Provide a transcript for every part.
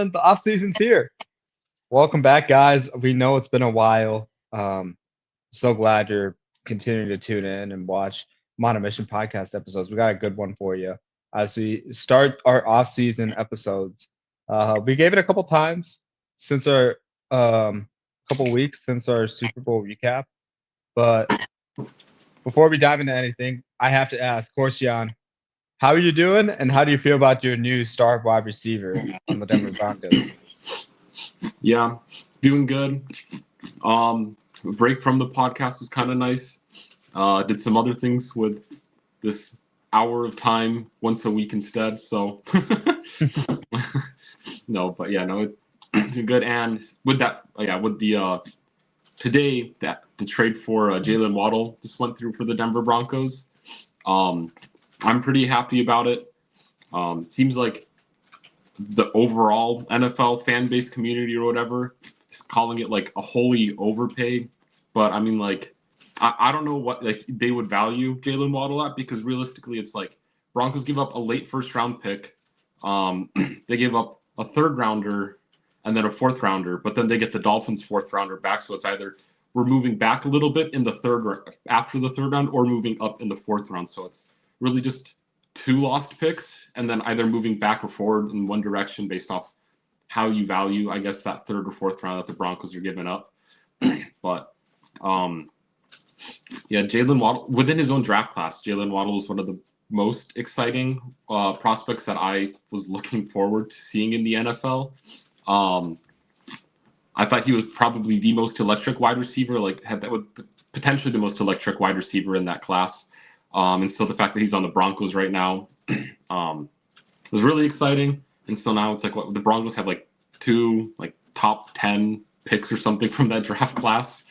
everyone. The off season's here. Welcome back, guys. We know it's been a while. So glad you're continuing to tune in and watch Mono Mission podcast episodes. We got a good one for you as we start our off season episodes. We gave it a couple times since our couple weeks since our Super Bowl recap, but before we dive into anything, I have to ask Corstian, how are you doing, and how do you feel about your new star wide receiver on the Denver Broncos? Yeah, doing good. Break from the podcast was kind of nice. Did some other things with this hour of time once a week instead. So it's doing good. And with that, with the today that the trade for Jaylen Waddle just went through for the Denver Broncos. I'm pretty happy about it. Seems like the overall NFL fan base community or whatever is calling it like a wholly overpay. But I mean, like, I don't know what like they would value Jaylen Waddle at, because realistically it's like Broncos give up a late first round pick. They give up a third rounder and then a fourth rounder, but then they get the Dolphins fourth rounder back. So it's either we're moving back a little bit in the after the third round or moving up in the fourth round. So it's really just two lost picks, and then either moving back or forward in one direction based off how you value, I guess, that third or fourth round that the Broncos are giving up. But Jaylen Waddle, within his own draft class, Jaylen Waddle is one of the most exciting prospects that I was looking forward to seeing in the NFL. I thought he was probably the most electric wide receiver, potentially the most electric wide receiver in that class. And so the fact that he's on the Broncos right now was really exciting. And so now it's like the Broncos have like two top 10 picks or something from that draft class,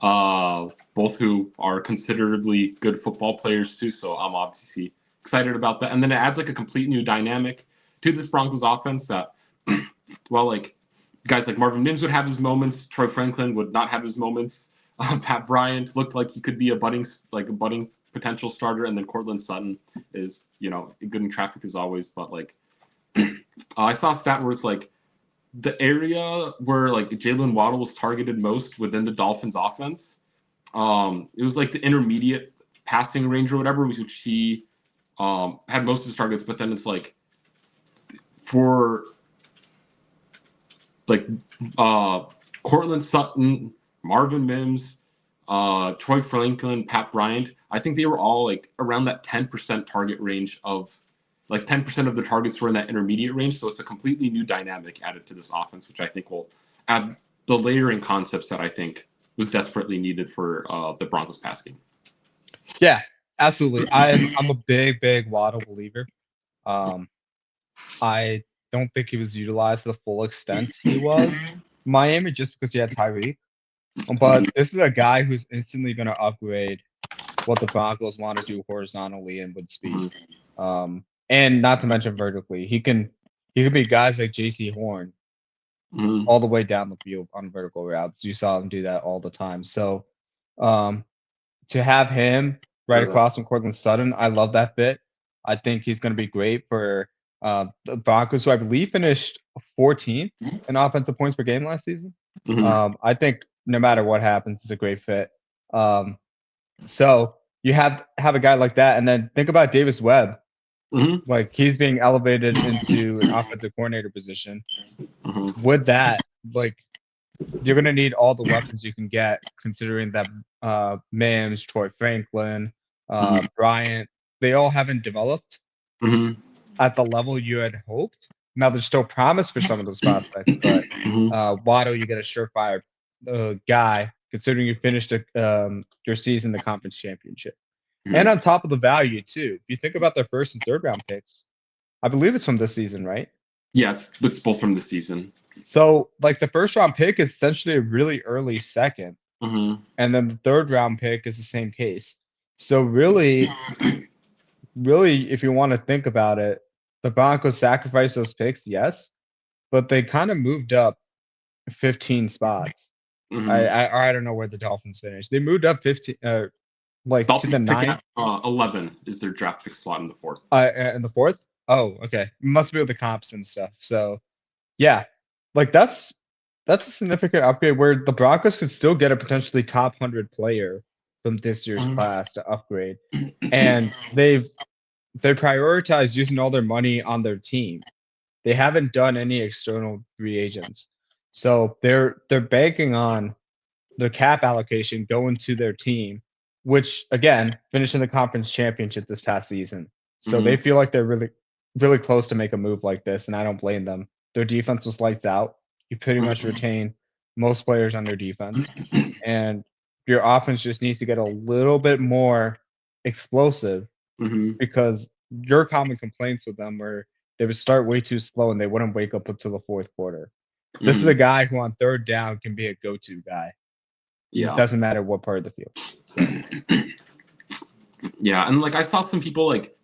both who are considerably good football players too. So I'm obviously excited about that. And then it adds like a complete new dynamic to this Broncos offense that, guys like Marvin Mims would have his moments. Troy Franklin would not have his moments. Pat Bryant looked like he could be a budding potential starter, and then Cortland Sutton is, good in traffic as always. But I saw a stat where it's like the area where Jaylen Waddle was targeted most within the Dolphins offense. It was like the intermediate passing range or whatever, which he had most of his targets. But then it's like for Cortland Sutton, Marvin Mims, Troy Franklin, Pat Bryant, I think they were all around that 10% target range of 10% of the targets were in that intermediate range. So it's a completely new dynamic added to this offense, which I think will add the layering concepts that I think was desperately needed for the Broncos pass game. Yeah, absolutely. I'm a big Waddle believer. I don't think he was utilized to the full extent he was Miami just because he had Tyreek. But this is a guy who's instantly going to upgrade what the Broncos want to do horizontally and with speed. And not to mention vertically. He can be guys like J.C. Horn all the way down the field on vertical routes. You saw him do that all the time. So to have him right across from Cortland Sutton, I love that fit. I think he's going to be great for the Broncos, who I believe finished 14th in offensive points per game last season. I think no matter what happens, it's a great fit. So you have a guy like that, and then think about Davis Webb. Like, he's being elevated into an offensive coordinator position. With that, you're gonna need all the weapons you can get, considering that Mims, Troy Franklin, Bryant, they all haven't developed at the level you had hoped. Now there's still promise for some of those prospects, but Waddle, you get a surefire guy, considering you finished your season the conference championship. And on top of the value too, if you think about their first and third round picks, I believe it's from this season, right? Yeah, it's both from this season. So the first round pick is essentially a really early second, and then the third round pick is the same case. So really, if you want to think about it, the Broncos sacrificed those picks, yes, but they kind of moved up 15 spots. I don't know where the Dolphins finished. They moved up 15. Dolphins to the 9th. 11 is their draft pick slot in the 4th. In the 4th? Oh, okay. Must be with the comps and stuff. So, yeah, like that's a significant upgrade where the Broncos could still get a potentially top 100 player from this year's class to upgrade, and they prioritize using all their money on their team. They haven't done any external free agents, so they're banking on their cap allocation going to their team, which again finished in the conference championship this past season. So they feel like they're really close to make a move like this, and I don't blame them. Their defense was lights out. You pretty much retain most players on their defense, and your offense just needs to get a little bit more explosive because your common complaints with them were they would start way too slow and they wouldn't wake up until the fourth quarter. This is a guy who on third down can be a go-to guy. Yeah. It doesn't matter what part of the field. So. Yeah, and like I saw some people like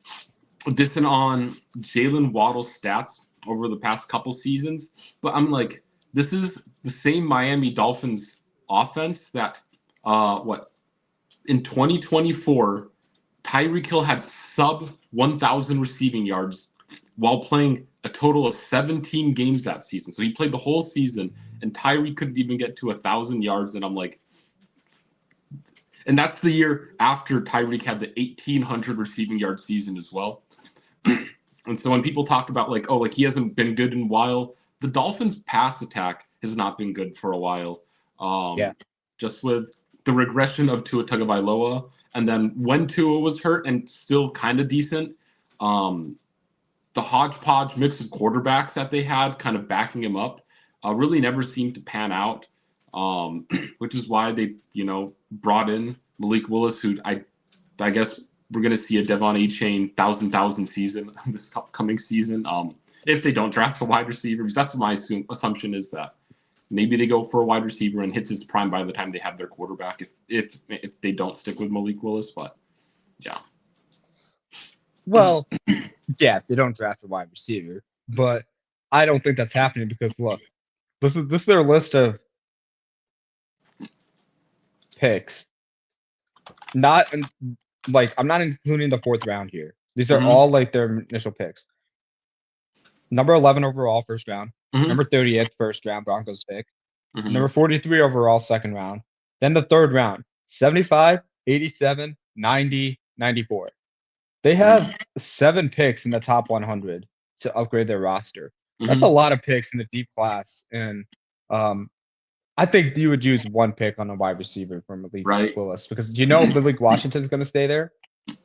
dissing on Jaylen Waddle stats over the past couple seasons, but I'm like, this is the same Miami Dolphins offense that in 2024, Tyreek Hill had sub 1,000 receiving yards while playing a total of 17 games that season. So he played the whole season, and Tyreek couldn't even get to 1,000 yards. And I'm like, and that's the year after Tyreek had the 1,800 receiving yard season as well. And so when people talk about like, oh, like he hasn't been good in a while, the Dolphins' pass attack has not been good for a while. Just with the regression of Tua Tagovailoa, and then when Tua was hurt and still kind of decent, the hodgepodge mix of quarterbacks that they had kind of backing him up really never seemed to pan out, which is why they, brought in Malik Willis, who I guess we're going to see a Devon A-Chain 1,000 season this upcoming season if they don't draft a wide receiver, because that's what my assumption is, that maybe they go for a wide receiver and hits his prime by the time they have their quarterback if they don't stick with Malik Willis. But yeah. Well, yeah, they don't draft a wide receiver, but I don't think that's happening because look, this is their list of picks. Not like I'm not including the fourth round here. These are all like their initial picks. Number 11 overall, first round. Number 30th, first round, Broncos pick. Number 43 overall, second round. Then the third round, 75, 87, 90, 94. They have 7 picks in the top 100 to upgrade their roster. That's a lot of picks in the deep class. And I think you would use 1 pick on a wide receiver from Malik Willis, because do you know Malik Washington's going to stay there?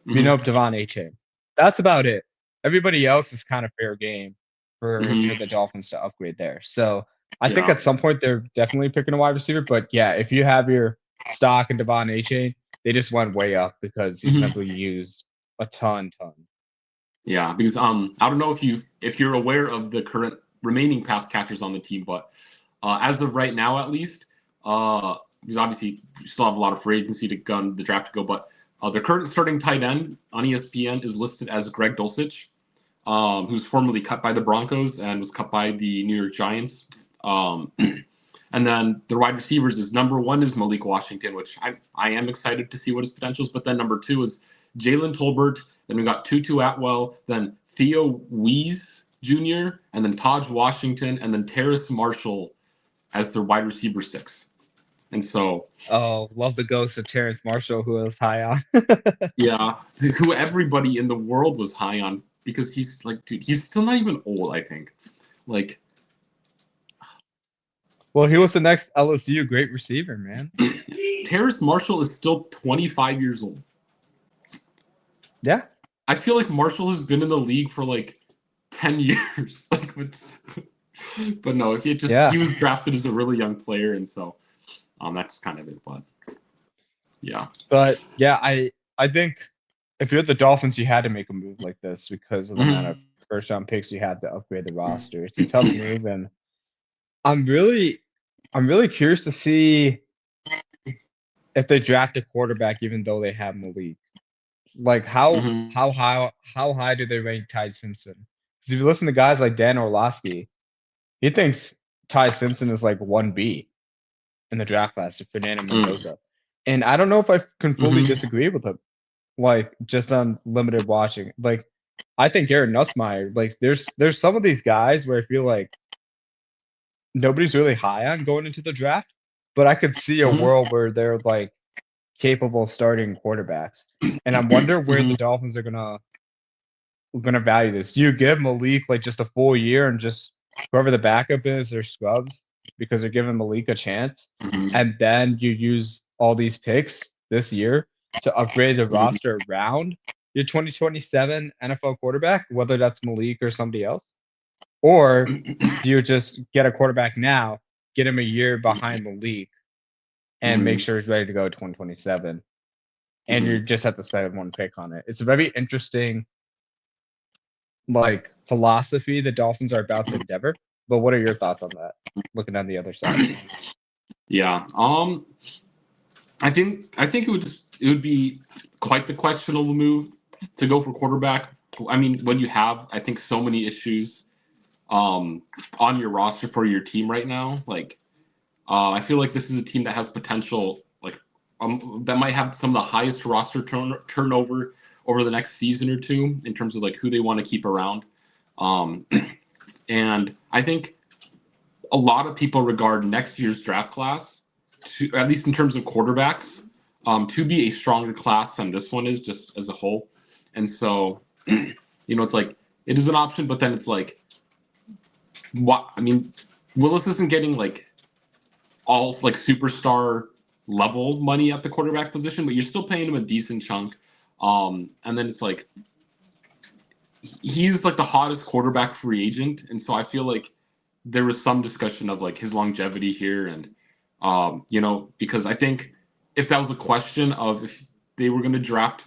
You know Devon A-Chain. That's about it. Everybody else is kind of fair game for the Dolphins to upgrade there. So I think at some point they're definitely picking a wide receiver. But yeah, if you have your stock in Devon A-Chain, they just went way up because he's never used a ton. Yeah, because I don't know if you're aware of the current remaining pass catchers on the team, but as of right now, at least, because obviously you still have a lot of free agency to gun the draft to go, but their current starting tight end on ESPN is listed as Greg Dulcich, who's formerly cut by the Broncos and was cut by the New York Giants. And then their wide receivers is number 1 is Malik Washington, which I am excited to see what his potential is. But then number 2 is Jalen Tolbert. Then we got Tutu Atwell, then Theo Wease Jr., and then Taj Washington, and then Terrace Marshall as their wide receiver 6. And so, love the ghost of Terrace Marshall, who I was high on. Yeah, who everybody in the world was high on, because he's like, dude, he's still not even old, I think. Like, well, he was the next LSU great receiver, man. Terrace Marshall is still 25 years old. Yeah. I feel like Marshall has been in the league for like 10 years. But no, he was drafted as a really young player, and so that's kind of it. But yeah. But yeah, I think if you're the Dolphins, you had to make a move like this because of the amount of first round picks you had to upgrade the roster. It's a tough move, and I'm really curious to see if they draft a quarterback, even though they have Malik. Like how high do they rank Ty Simpson? Because if you listen to guys like Dan Orlovsky, he thinks Ty Simpson is like 1B in the draft class of Fernando Mendoza. And I don't know if I can fully disagree with him. Like, just on limited watching. Like, I think Aaron Nussmeier, like there's some of these guys where I feel like nobody's really high on going into the draft, but I could see a Mhm. world where they're like capable starting quarterbacks. And I'm wonder where the Mhm. Dolphins are gonna value this. Do you give Malik like just a full year and just whoever the backup is, they're scrubs because they're giving Malik a chance, Mhm. and then you use all these picks this year to upgrade the Mhm. roster around your 2027 NFL quarterback, whether that's Malik or somebody else? Or do you just get a quarterback now, get him a year behind Malik, and make Mhm. sure he's ready to go 2027, and you Mhm. just have to spend one pick on it? It's a very interesting like philosophy the Dolphins are about to endeavor. But what are your thoughts on that? Looking on the other side. Yeah. I think it would be quite the questionable move to go for quarterback. I mean, when you have I think so many issues on your roster for your team right now, like I feel like this is a team that has potential, like that might have some of the highest roster turnover over the next season or two in terms of like who they want to keep around. Um, and I think a lot of people regard next year's draft class, to, at least in terms of quarterbacks, to be a stronger class than this one is just as a whole. And so, it's like it is an option, but then it's like, what? I mean, Willis isn't getting like all like superstar level money at the quarterback position, but you're still paying him a decent chunk. And then it's like he's like the hottest quarterback free agent, and so I feel like there was some discussion of like his longevity here, and because I think if that was a question of if they were going to draft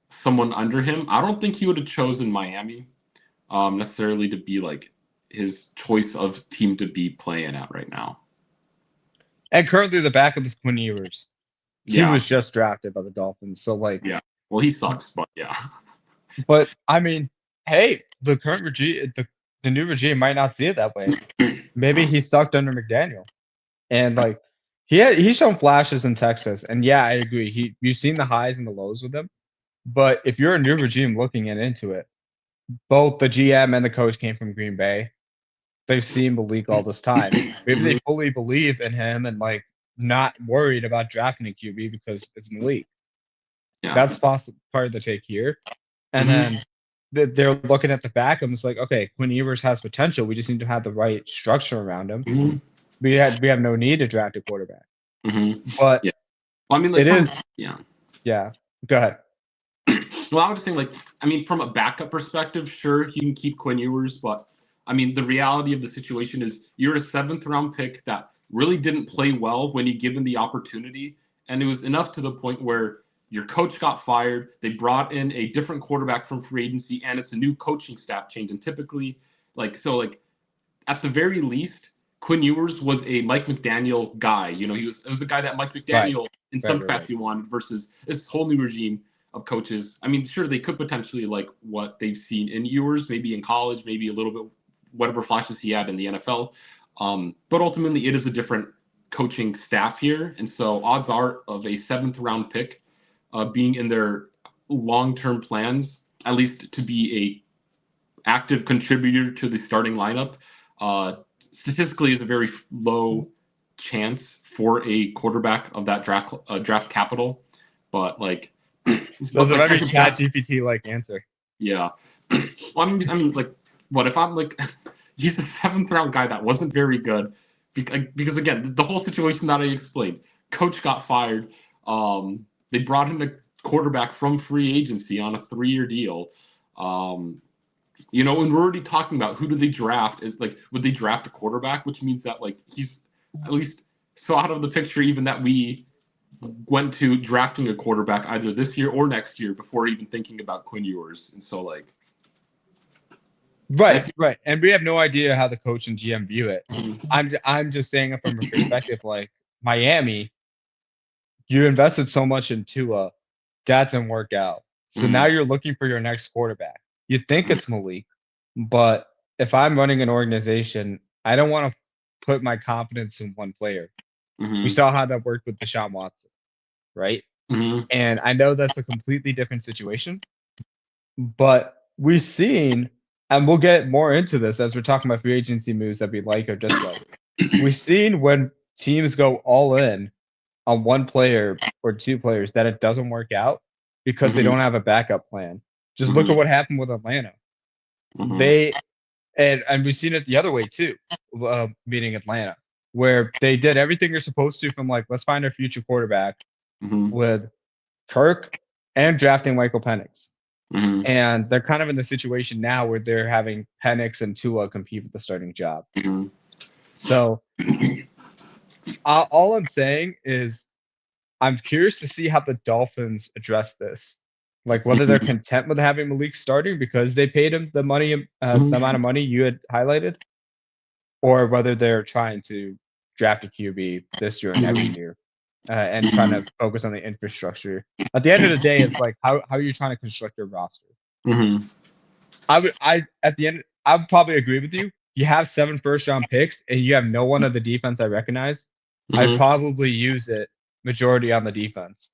someone under him, I don't think he would have chosen Miami necessarily to be like his choice of team to be playing at right now. And currently the backup is Quinn Ewers. He Yeah, was just drafted by the Dolphins. So like yeah. Well, he sucks, but yeah. but I mean, hey, the current regime the new regime might not see it that way. Maybe he's stuck under McDaniel. And like he's shown flashes in Texas. And yeah, I agree. You've seen the highs and the lows with him. But if you're a new regime looking into it, both the GM and the coach came from Green Bay. They've seen Malik all this time. Maybe they fully believe in him and like not worried about drafting a QB because it's Malik. Yeah. That's possible part of the take here. And then they're looking at the back and it's like, okay, Quinn Ewers has potential. We just need to have the right structure around him. We have no need to draft a quarterback. But Yeah. Well, I mean, like, it is yeah. Yeah. Go ahead. Well, I was just saying, like, I mean, from a backup perspective, sure, you can keep Quinn Ewers, but I mean, the reality of the situation is you're a 7th-round pick that really didn't play well when he given the opportunity, and it was enough to the point where your coach got fired. They brought in a different quarterback from free agency, and it's a new coaching staff change. And typically, like at the very least, Quinn Ewers was a Mike McDaniel guy. It was the guy that Mike McDaniel in some capacity wanted versus this whole new regime of coaches. I mean, sure, they could potentially like what they've seen in Ewers, maybe in college, maybe a little bit whatever flashes he had in the NFL. But ultimately, it is a different coaching staff here, and so odds are of a 7th-round pick being in their long-term plans, at least to be a active contributor to the starting lineup, statistically is a very low chance for a quarterback of that draft capital. But like, That's a very ChatGPT like answer. Yeah. Well, I mean, like, what if I'm like, he's a 7th-round guy that wasn't very good because again, the whole situation that I explained, coach got fired. They brought in a quarterback from free agency on a 3-year deal. And we're already talking about who do they draft is like, would they draft a quarterback, which means that like he's at least so out of the picture, even that we went to drafting a quarterback either this year or next year before even thinking about Quinn Ewers. And so like, right. And we have no idea how the coach and GM view it. I'm just saying it from a perspective like Miami, you invested so much in Tua, that didn't work out. So now you're looking for your next quarterback. You think it's Malik, but if I'm running an organization, I don't want to put my confidence in one player. We saw how that worked with Deshaun Watson, right? And I know that's a completely different situation, but we've seen, and we'll get more into this as we're talking about free agency moves that we like or dislike. we've seen when teams go all in on one player or two players that it doesn't work out because they don't have a backup plan. Just look at what happened with Atlanta. They and we've seen it the other way too, meaning Atlanta, where they did everything you're supposed to from like let's find our future quarterback with Kirk and drafting Michael Penix. And they're kind of in the situation now where they're having Penix and Tua compete for the starting job. So all I'm saying is I'm curious to see how the Dolphins address this. Like whether they're content with having Malik starting because they paid him the money, the amount of money you had highlighted, or whether they're trying to draft a QB this year and every year, and trying to focus on the infrastructure. At the end of the day, it's like how are you trying to construct your roster? I would probably agree with you. You have 7 first-round picks and you have no one on the defense I recognize. I'd probably use it majority on the defense.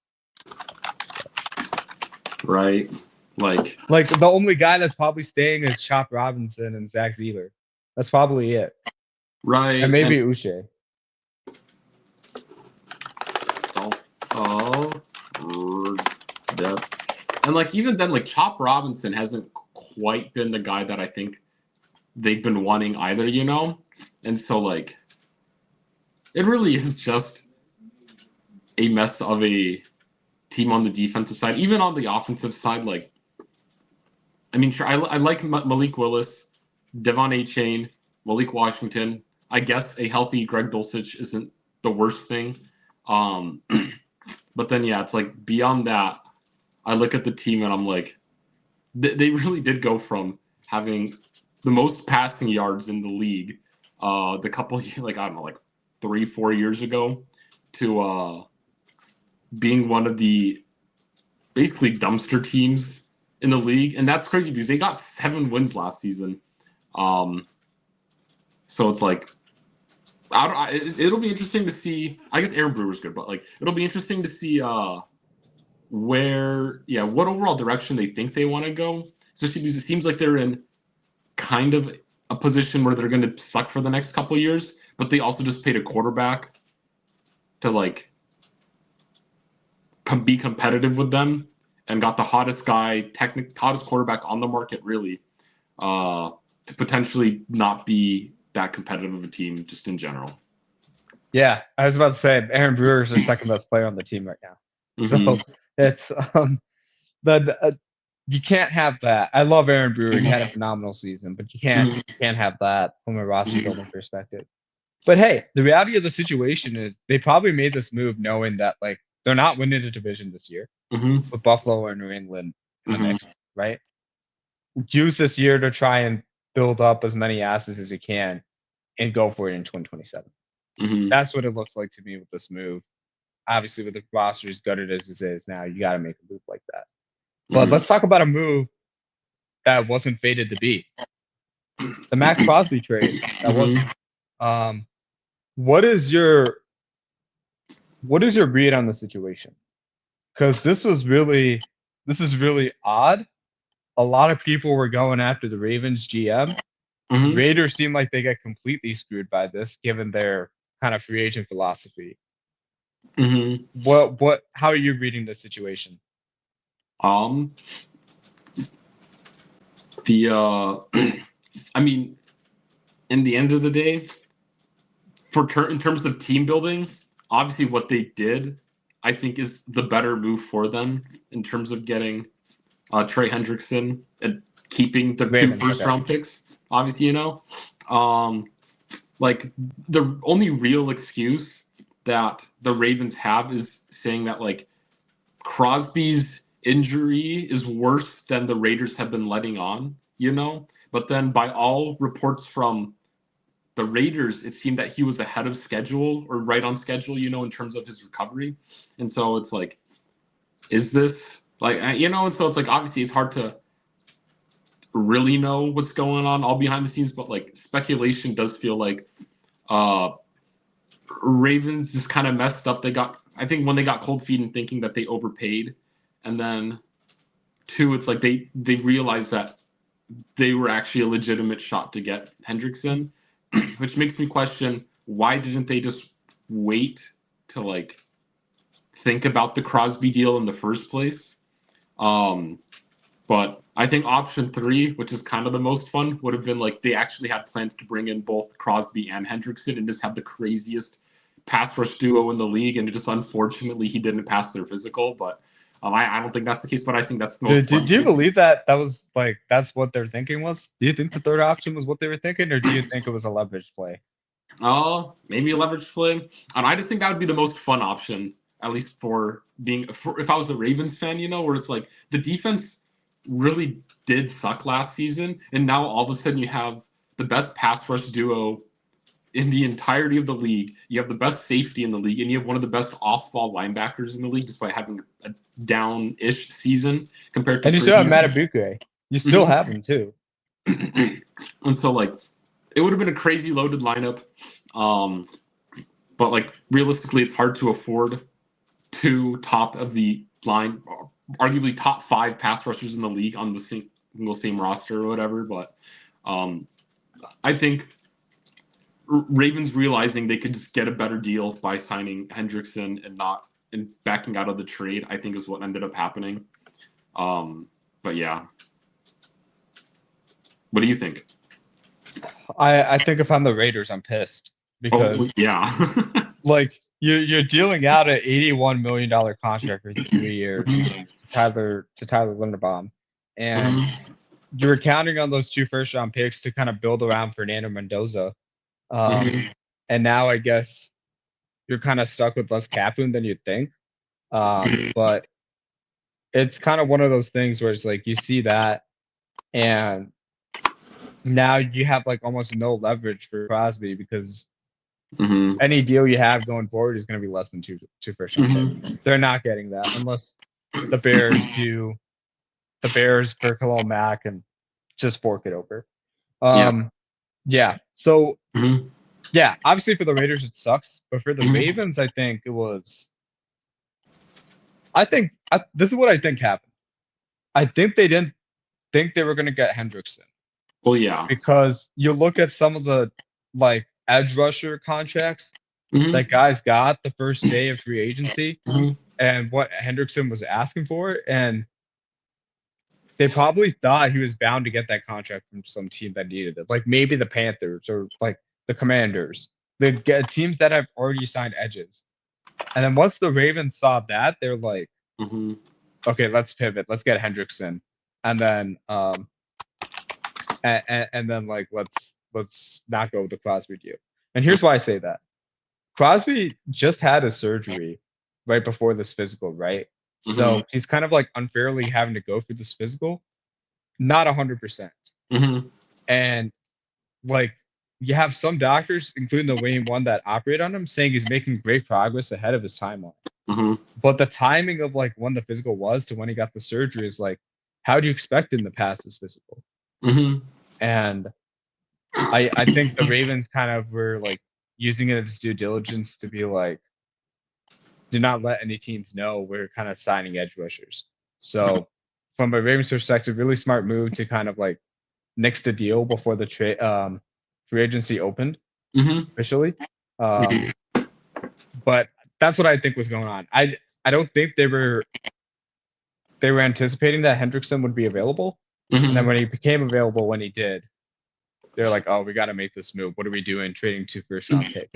Right. Like the only guy that's probably staying is Chop Robinson and Zach Zeeler. That's probably it. Right. And maybe Uche. And like even then, like Chop Robinson hasn't quite been the guy that I think they've been wanting either, you know? And so like it really is just a mess of a team on the defensive side. Even on the offensive side, like I mean, sure, I like Malik Willis, Devon A-Chain, Malik Washington. I guess a healthy Greg Dulcich isn't the worst thing. But then, yeah, it's like beyond that, I look at the team and I'm like, they really did go from having the most passing yards in the league the couple, like, I don't know, like 3-4 years ago to being one of the basically dumpster teams in the league. And that's crazy because they got 7 wins last season. So it's like, it'll be interesting to see. I guess Aaron Brewer's good, but like it'll be interesting to see what overall direction they think they want to go. Especially because it seems like they're in kind of a position where they're going to suck for the next couple of years, but they also just paid a quarterback to like be competitive with them and got the hottest hottest quarterback on the market really to potentially not be that competitive of a team just in general. Yeah, I was about to say Aaron Brewer is the second best player on the team right now. So it's you can't have that. I love Aaron Brewer. He had a phenomenal season, but you can't have that from a roster building perspective. But hey, the reality of the situation is they probably made this move knowing that like they're not winning the division this year with Buffalo or New England in the mix, right? Use this year to try and build up as many assets as you can and go for it in 2027. That's what it looks like to me with this move. Obviously, with the roster as good as it is now, you got to make a move like that. But let's talk about a move that wasn't fated to be. The Maxx Crosby trade. That was. What is your read on the situation? Because this is really odd. A lot of people were going after the Ravens GM. The Raiders seem like they get completely screwed by this, given their kind of free agent philosophy. What? How are you reading the situation? I mean, in the end of the day, in terms of team building, obviously what they did, I think, is the better move for them in terms of getting Trey Hendrickson and keeping the 2 first-round picks. Obviously, you know, like the only real excuse that the Ravens have is saying that like Crosby's injury is worse than the Raiders have been letting on, you know. But then by all reports from the Raiders, it seemed that he was ahead of schedule or right on schedule, you know, in terms of his recovery. And so it's like, is this like, you know, and so it's like, obviously it's hard to really know what's going on all behind the scenes, but like speculation does feel like Ravens just kind of messed up. I think when they got cold feet and thinking that they overpaid, and then 2, it's like they realized that they were actually a legitimate shot to get Hendrickson, which makes me question why didn't they just wait to like think about the Crosby deal in the first place? But I think option 3, which is kind of the most fun, would have been like they actually had plans to bring in both Crosby and Hendrickson and just have the craziest pass rush duo in the league, and just unfortunately he didn't pass their physical. But I don't think that's the case, but I think that's the most fun. Do you believe that was like that's what their thinking was? Do you think the third option was what they were thinking, or do you think it was a leverage play? Maybe a leverage play. I just think that would be the most fun option, at least for if I was a Ravens fan, where it's like the defense really did suck last season, and now all of a sudden you have the best pass rush duo in the entirety of the league. You have the best safety in the league, and you have one of the best off-ball linebackers in the league, despite having a down-ish season compared to. And you still have Madubuike. You still have him too. And so, like, it would have been a crazy loaded lineup, but like realistically, it's hard to afford 2 top of the line, arguably top 5 pass rushers in the league on the same roster or whatever. But I think Ravens realizing they could just get a better deal by signing Hendrickson and backing out of the trade, I think is what ended up happening. But yeah, what do you think? I think if I'm the Raiders, I'm pissed because like you're dealing out an $81 million contract for 3 years to Tyler Linderbaum, and you're counting on those 2 first-round picks to kind of build around Fernando Mendoza. And now I guess you're kind of stuck with less cap room than you'd think. But it's kind of one of those things where it's like you see that, and now you have like almost no leverage for Crosby because any deal you have going forward is going to be less than 2 first-round picks. They're not getting that unless the Bears do the Bears for Khalil Mack and just fork it over. Yeah. So, yeah, obviously for the Raiders it sucks, but for the Ravens, I think it was. This is what I think happened. I think they didn't think they were going to get Hendrickson. Well, yeah, because you look at some of the like edge rusher contracts that guys got the first day of free agency, and what Hendrickson was asking for, and they probably thought he was bound to get that contract from some team that needed it, like maybe the Panthers or like the Commanders, the teams that have already signed edges. And then once the Ravens saw that, they're like, okay, let's pivot, let's get Hendrickson, and then and then like let's not go with the Crosby deal. And here's why I say that: Crosby just had a surgery right before this physical, right? So he's kind of like unfairly having to go through this physical, not 100%. And like you have some doctors, including the Wayne one that operate on him, saying he's making great progress ahead of his timeline. But the timing of like when the physical was to when he got the surgery is like, how do you expect him to pass this physical? And I think the Ravens kind of were like using it as due diligence to be like, do not let any teams know we're kind of signing edge rushers. So from a Ravens perspective, really smart move to kind of like nix the deal before the free agency opened officially. But that's what I think was going on. I don't think they were anticipating that Hendrickson would be available. And then when he became available, when he did, they're like, oh, we got to make this move. What are we doing? Trading 2 first-round picks.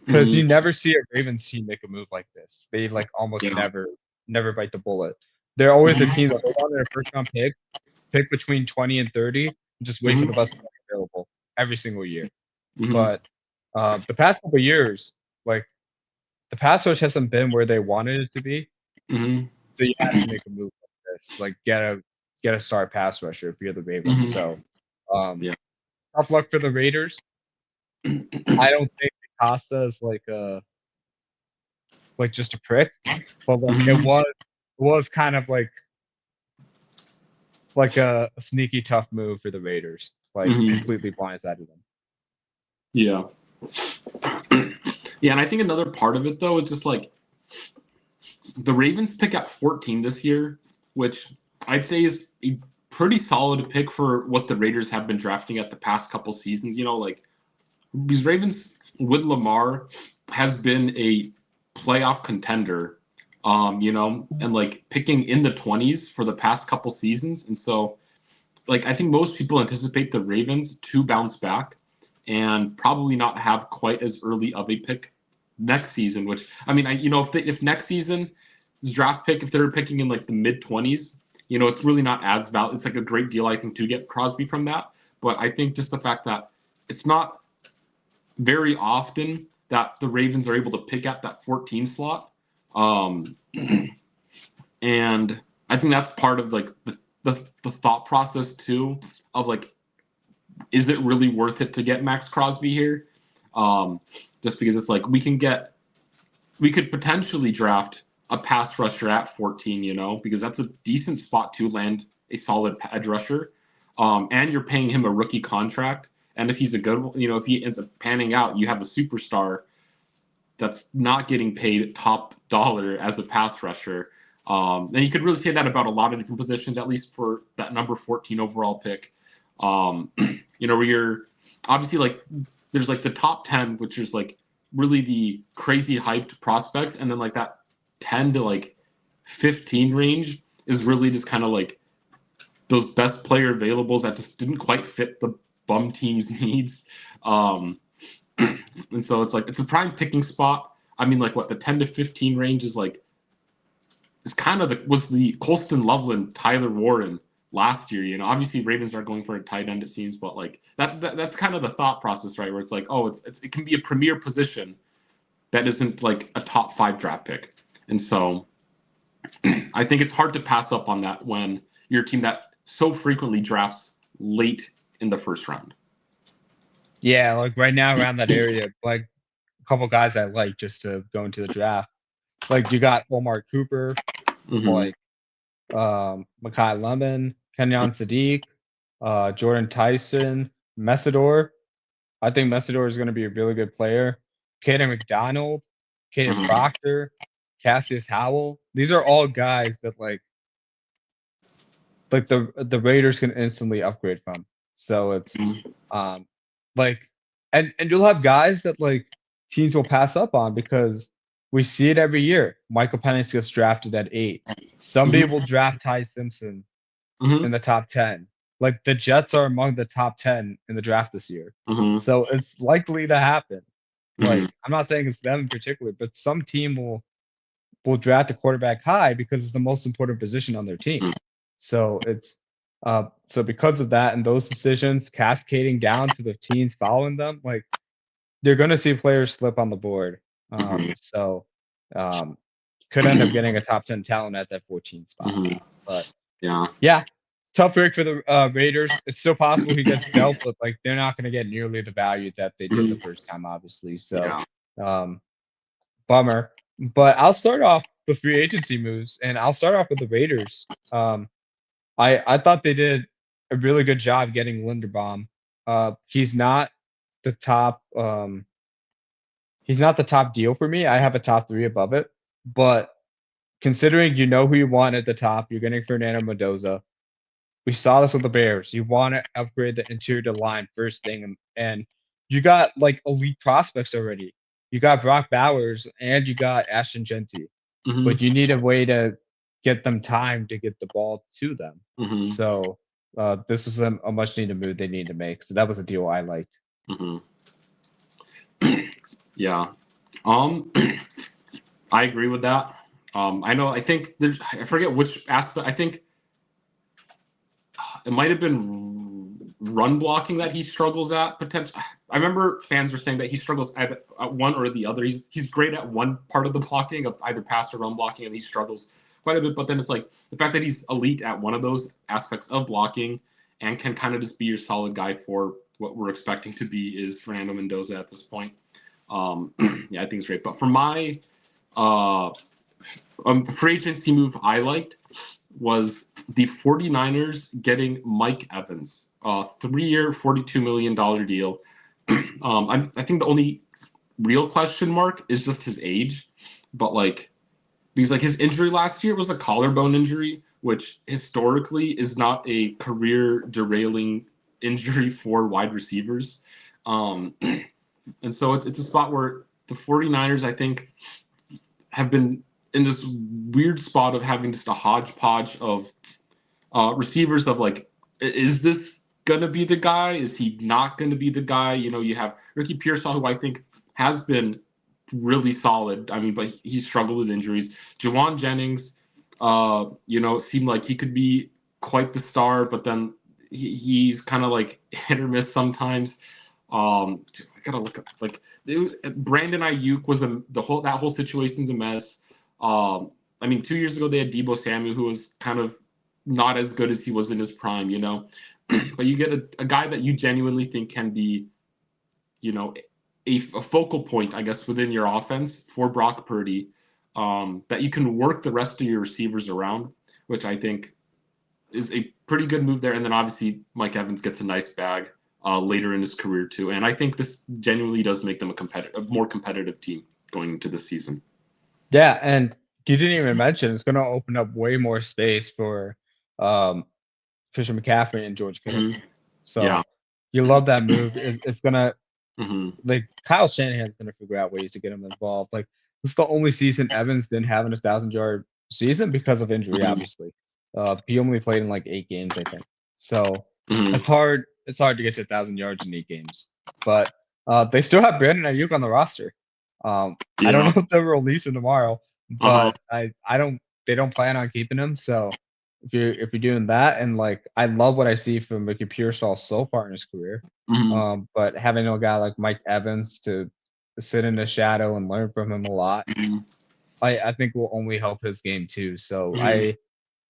Because you never see a Ravens team make a move like this. They like almost never bite the bullet. They're always a team that hold on to their first-round pick between 20 and 30, and just wait for the best one available every single year. But the past couple of years, like the pass rush hasn't been where they wanted it to be. So you have to make a move like this, like get a star pass rusher if you're the Ravens. So tough luck for the Raiders. I don't think Costa is like just a prick, but like it was kind of like a sneaky tough move for the Raiders, like completely blindsided them. Yeah, and I think another part of it though is just like the Ravens pick at 14 this year, which I'd say is a pretty solid pick for what the Raiders have been drafting at the past couple seasons. Like these Ravens with Lamar has been a playoff contender, and like picking in the 20s for the past couple seasons. And so, like, I think most people anticipate the Ravens to bounce back and probably not have quite as early of a pick next season, which, I mean, if next season's draft pick, if they're picking in like the mid 20s, it's really not as valuable. It's like a great deal, I think, to get Crosby from that. But I think just the fact that it's not very often that the Ravens are able to pick at that 14 slot. And I think that's part of like the thought process too of like, is it really worth it to get Maxx Crosby here? Just because it's like we could potentially draft a pass rusher at 14, because that's a decent spot to land a solid edge rusher. And you're paying him a rookie contract. And if he's a good one, if he ends up panning out, you have a superstar that's not getting paid top dollar as a pass rusher. And you could really say that about a lot of different positions, at least for that number 14 overall pick. Where you're obviously like, there's like the top 10, which is like really the crazy hyped prospects. And then like that 10 to like 15 range is really just kind of like those best player availables that just didn't quite fit the bum team's needs. And so it's like, it's a prime picking spot. I mean, like what the 10 to 15 range is like, it's kind of was the Colston Loveland, Tyler Warren last year. Obviously Ravens aren't going for a tight end, it seems, but like that's kind of the thought process, right? Where it's like, oh, it can be a premier position that isn't like a top 5 draft pick. And so I think it's hard to pass up on that when you're a team that so frequently drafts late in the first round. Yeah, like right now around that area, like a couple guys I like just to go into the draft. Like you got Omar Cooper, like Mekhi Lemon, Kenyon Sadiq, Jordan Tyson, Messidor. I think Messidor is going to be a really good player. Caden McDonald, Caden Proctor, Cassius Howell. These are all guys that like the Raiders can instantly upgrade from. So it's like and you'll have guys that like teams will pass up on because we see it every year. Michael Penix gets drafted at 8. Somebody will draft Ty Simpson in the top 10. Like the Jets are among the top 10 in the draft this year. So it's likely to happen. Like I'm not saying it's them in particular, but some team will draft a quarterback high because it's the most important position on their team. So it's so because of that and those decisions cascading down to the teams following them, like you're going to see players slip on the board. So could end up getting a top 10 talent at that 14 spot. But yeah, tough pick for the Raiders. It's still possible he gets dealt, but like they're not going to get nearly the value that they did the first time, obviously. So bummer. But I'll start off the free agency moves, and I'll start off with the Raiders. I thought they did a really good job getting Linderbaum. He's not the top. He's not the top deal for me. I have a top 3 above it, but considering who you want at the top, you're getting Fernando Mendoza. We saw this with the Bears. You want to upgrade the interior line first thing, and you got like elite prospects already. You got Brock Bowers and you got Ashton Genty, but you need a way to get them time to get the ball to them. So this was a much needed move they need to make. So that was a deal I liked. Yeah. I agree with that. I think I forget which aspect. I think it might have been run blocking that he struggles at potentially. I remember fans were saying that he struggles at one or the other. He's great at one part of the blocking of either pass or run blocking, and he struggles quite a bit. But then it's like the fact that he's elite at one of those aspects of blocking and can kind of just be your solid guy for what we're expecting to be is Fernando Mendoza at this point. I think it's great. But for my free agency move I liked was the 49ers getting Mike Evans, 3-year, $42 million deal. I think the only real question mark is just his age, but like, because like his injury last year was a collarbone injury, which historically is not a career derailing injury for wide receivers. And so it's a spot where the 49ers, I think, have been in this weird spot of having just a hodgepodge of receivers of like, is this going to be the guy? Is he not going to be the guy? You know, you have Ricky Pearsall, who I think has been really solid. I mean, but he struggled with injuries. Jawan Jennings, you know, seemed like he could be quite the star, but then he's kind of like hit or miss sometimes. I gotta look up like Brandon Ayuk was that whole situation's a mess. I mean, 2 years ago they had Deebo Samuel, who was kind of not as good as he was in his prime, you know. But you get a guy that you genuinely think can be, you know, a focal point, I guess, within your offense for Brock Purdy, that you can work the rest of your receivers around, which I think is a pretty good move there. And then obviously Mike Evans gets a nice bag later in his career too. And I think this genuinely does make them a more competitive team going into this season. Yeah, and you didn't even mention it's going to open up way more space for Christian McCaffrey and George Kittle. Mm-hmm. So Yeah. you love that move. It's going to Mm-hmm. like Kyle Shanahan's going to figure out ways to get him involved. Like this is the only season Evans didn't have an 1,000-yard season because of injury, Mm-hmm. obviously. He only played in like 8 games, I think. So Mm-hmm. it's hard to get to 1,000 yards in 8 games. But they still have Brandon Ayuk on the roster. I don't know if they'll release him tomorrow, but they don't plan on keeping him. So if you're doing that, and like I love what I see from Ricky Pearsall so far in his career. Mm-hmm. But having a guy like Mike Evans to sit in the shadow and learn from him a lot, Mm-hmm. I think will only help his game too. So Mm-hmm.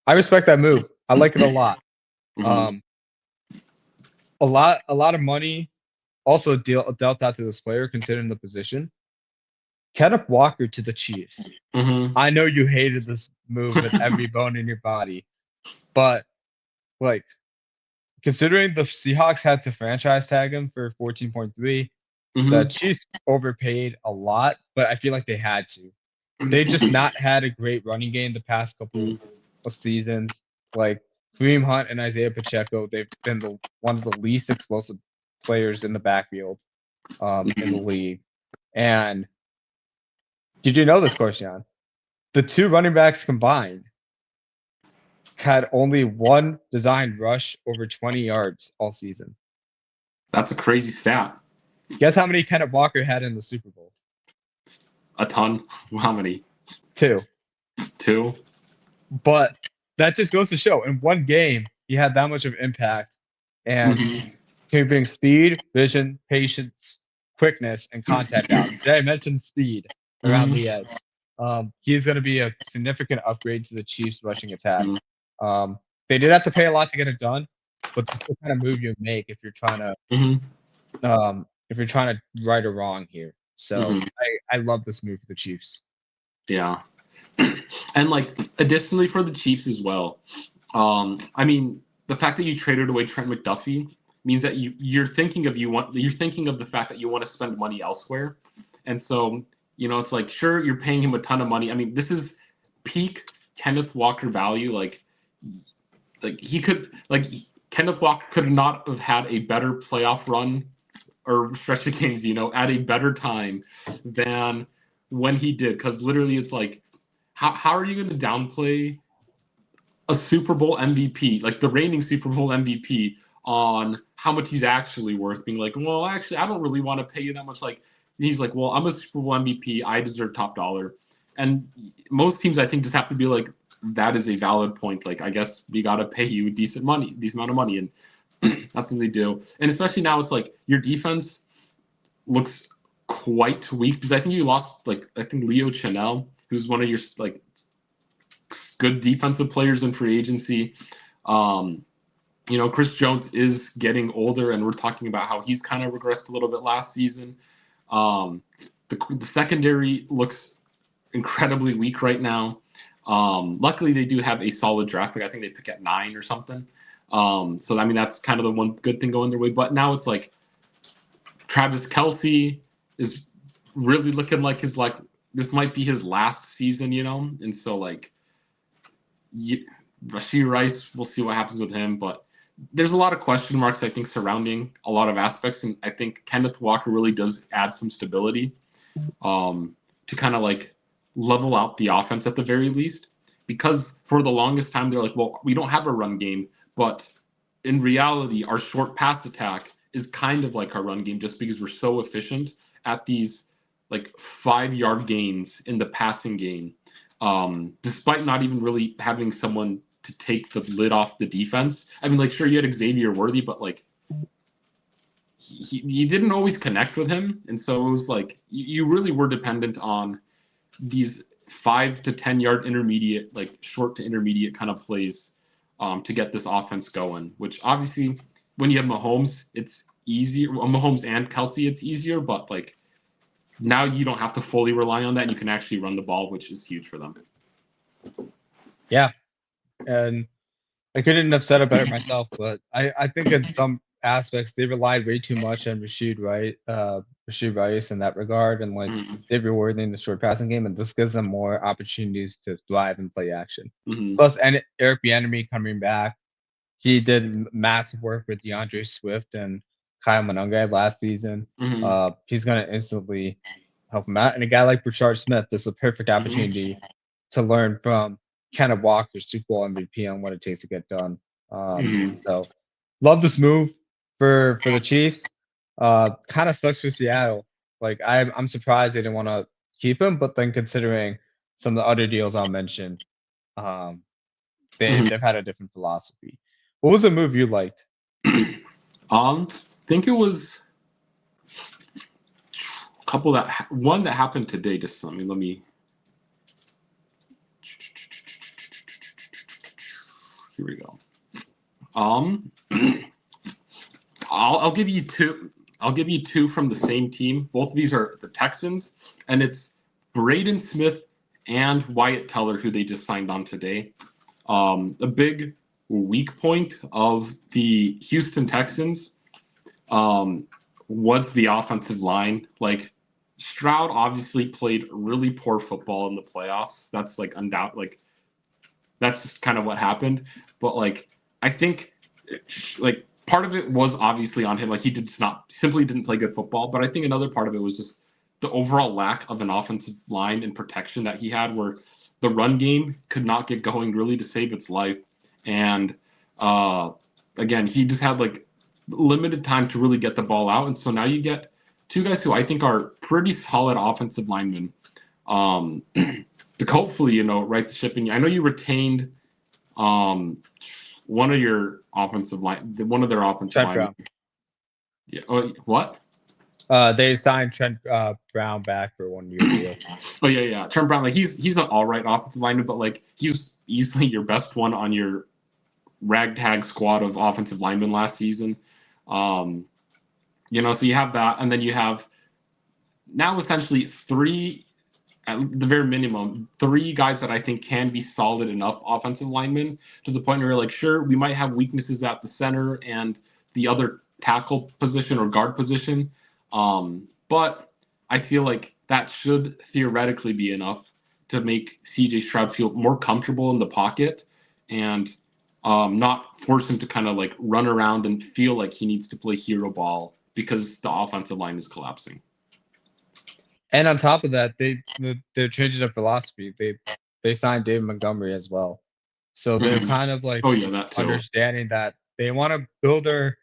I respect that move. I like it a lot. Mm-hmm. A lot of money also dealt out to this player considering the position. Kenneth Walker to the Chiefs. Mm-hmm. I know you hated this move with every bone in your body, but like considering the Seahawks had to franchise tag him for 14.3, Mm-hmm. the Chiefs overpaid a lot, but I feel like they had to. They just not had a great running game the past couple of seasons. Like Kareem Hunt and Isaiah Pacheco, they've been one of the least explosive players in the backfield in the league. And did you know this, Corstian? The two running backs combined had only one designed rush over 20 yards all season. That's a crazy stat. Guess how many Kenneth Walker had in the Super Bowl? A ton. How many? 2. 2. But that just goes to show in one game he had that much of impact and can bring speed, vision, patience, quickness, and contact out. Today I mentioned speed around the edge. He's going to be a significant upgrade to the Chiefs' rushing attack. They did have to pay a lot to get it done, but that's the kind of move you make if you're trying to right or wrong here. So I love this move for the Chiefs. Yeah. And like additionally for the Chiefs as well, I mean the fact that you traded away Trent McDuffie means that you're thinking of the fact that you want to spend money elsewhere, and so you know it's like sure you're paying him a ton of money. I mean this is peak Kenneth Walker value. Like he could Kenneth Walker could not have had a better playoff run or stretch of games, you know, at a better time than when he did, because literally it's like. How are you going to downplay a Super Bowl MVP, like the reigning Super Bowl MVP, on how much he's actually worth? Being like, well, actually, I don't really want to pay you that much. Like, he's like, well, I'm a Super Bowl MVP. I deserve top dollar. And most teams, I think, just have to be like, that is a valid point. Like, I guess we got to pay you decent amount of money. And that's what they do. And especially now, it's like your defense looks quite weak because I think you lost, Leo Chenal, who's one of your like good defensive players in free agency. You know, Chris Jones is getting older, and we're talking about how he's kind of regressed a little bit last season. The secondary looks incredibly weak right now. Luckily, they do have a solid draft pick. I think they pick at 9 or something. So, I mean, that's kind of the one good thing going their way. But now it's like Travis Kelce is really looking like this might be his last season, you know? And so, Rashee Rice, we'll see what happens with him. But there's a lot of question marks, I think, surrounding a lot of aspects. And I think Kenneth Walker really does add some stability to kind of like level out the offense at the very least. Because for the longest time, they're like, well, we don't have a run game. But in reality, our short pass attack is kind of like our run game just because we're so efficient at these like 5-yard gains in the passing game. Despite not even really having someone to take the lid off the defense. I mean, like, sure, you had Xavier Worthy, but like, you didn't always connect with him, and so it was like you really were dependent on these 5 to 10 yard intermediate, like short to intermediate kind of plays to get this offense going. Which obviously, when you have Mahomes, it's easier. Well, Mahomes and Kelsey, it's easier, but like now you don't have to fully rely on that, and you can actually run the ball, which is huge for them. Yeah, and I couldn't have said it better myself, but I think in some aspects they relied way too much on Rashid Rice in that regard, and like Xavier Worthy in the short passing game, and this gives them more opportunities to thrive and play action. Plus, and Eric Bieniemy coming back, he did massive work with DeAndre Swift and Kyle Monangai last season. He's gonna instantly help him out, and a guy like Brashard Smith, this is a perfect opportunity to learn from Kenneth Walker's Super Bowl MVP on what it takes to get done. So love this move for the Chiefs. Kind of sucks for Seattle. Like I'm surprised they didn't want to keep him, but then considering some of the other deals I'll mention, they've had a different philosophy. What was the move you liked? I think it was a couple one that happened today. Just let me. Here we go. I'll give you two. I'll give you two from the same team. Both of these are the Texans, and it's Braden Smith and Wyatt Teller, who they just signed on today. A big weak point of the Houston Texans was the offensive line. Like Stroud obviously played really poor football in the playoffs. That's like undoubted. Like that's just kind of what happened. But like I think like part of it was obviously on him. Like he simply didn't play good football. But I think another part of it was just the overall lack of an offensive line and protection that he had, where the run game could not get going really to save its life. And again, he just had like limited time to really get the ball out. And so now you get two guys who I think are pretty solid offensive linemen to hopefully, right the ship. And I know you retained one of their offensive linemen. Yeah. What? They signed Trent Brown back for 1 year deal. Oh yeah. Trent Brown, like he's an all right offensive lineman, but like he's easily your best one on your ragtag squad of offensive linemen last season. So you have that, and then you have now essentially three, at the very minimum, three guys that I think can be solid enough offensive linemen to the point where you're like, sure, we might have weaknesses at the center and the other tackle position or guard position. But I feel like that should theoretically be enough to make CJ Stroud feel more comfortable in the pocket and not force him to kind of like run around and feel like he needs to play hero ball because the offensive line is collapsing. And on top of that, they're changing their philosophy. They signed David Montgomery as well. So they're kind of like understanding that they want to build their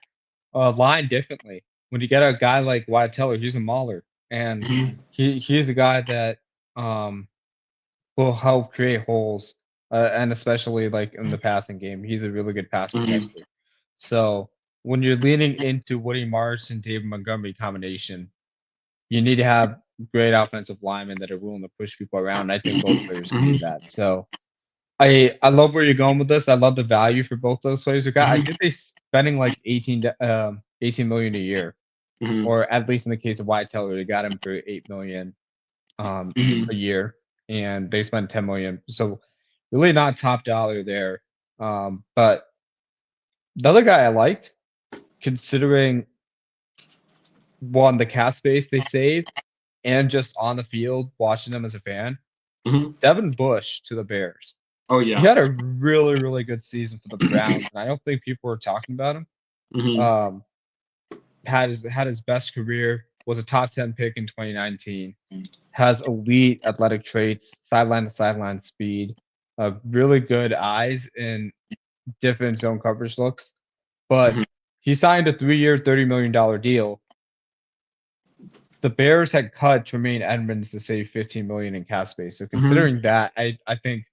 line differently. When you get a guy like Wyatt Teller, he's a mauler, and he's a guy that will help create holes, and especially like in the passing game, he's a really good pass protector. So when you're leaning into Woody Marsh and David Montgomery combination, you need to have great offensive linemen that are willing to push people around. I think both players can do that. So I love where you're going with this. I love the value for both those players. I think they're spending like 18 million a year, or at least in the case of Wyatt Teller, they got him for $8 million a year, and they spent 10 million. So really not top dollar there. But the other guy I liked, considering one, the cap space they saved, and just on the field watching them as a fan, Devin Bush to the Bears. Oh he yeah. had a really, really good season for the Browns, and I don't think people were talking about him. Mhm. Had his best career, was a top 10 pick in 2019, has elite athletic traits, sideline to sideline speed, really good eyes in different zone coverage looks. But Mhm. he signed a 3-year, $30 million deal. The Bears had cut Tremaine Edmonds to save $15 million in cap space. So Mhm. considering that, I think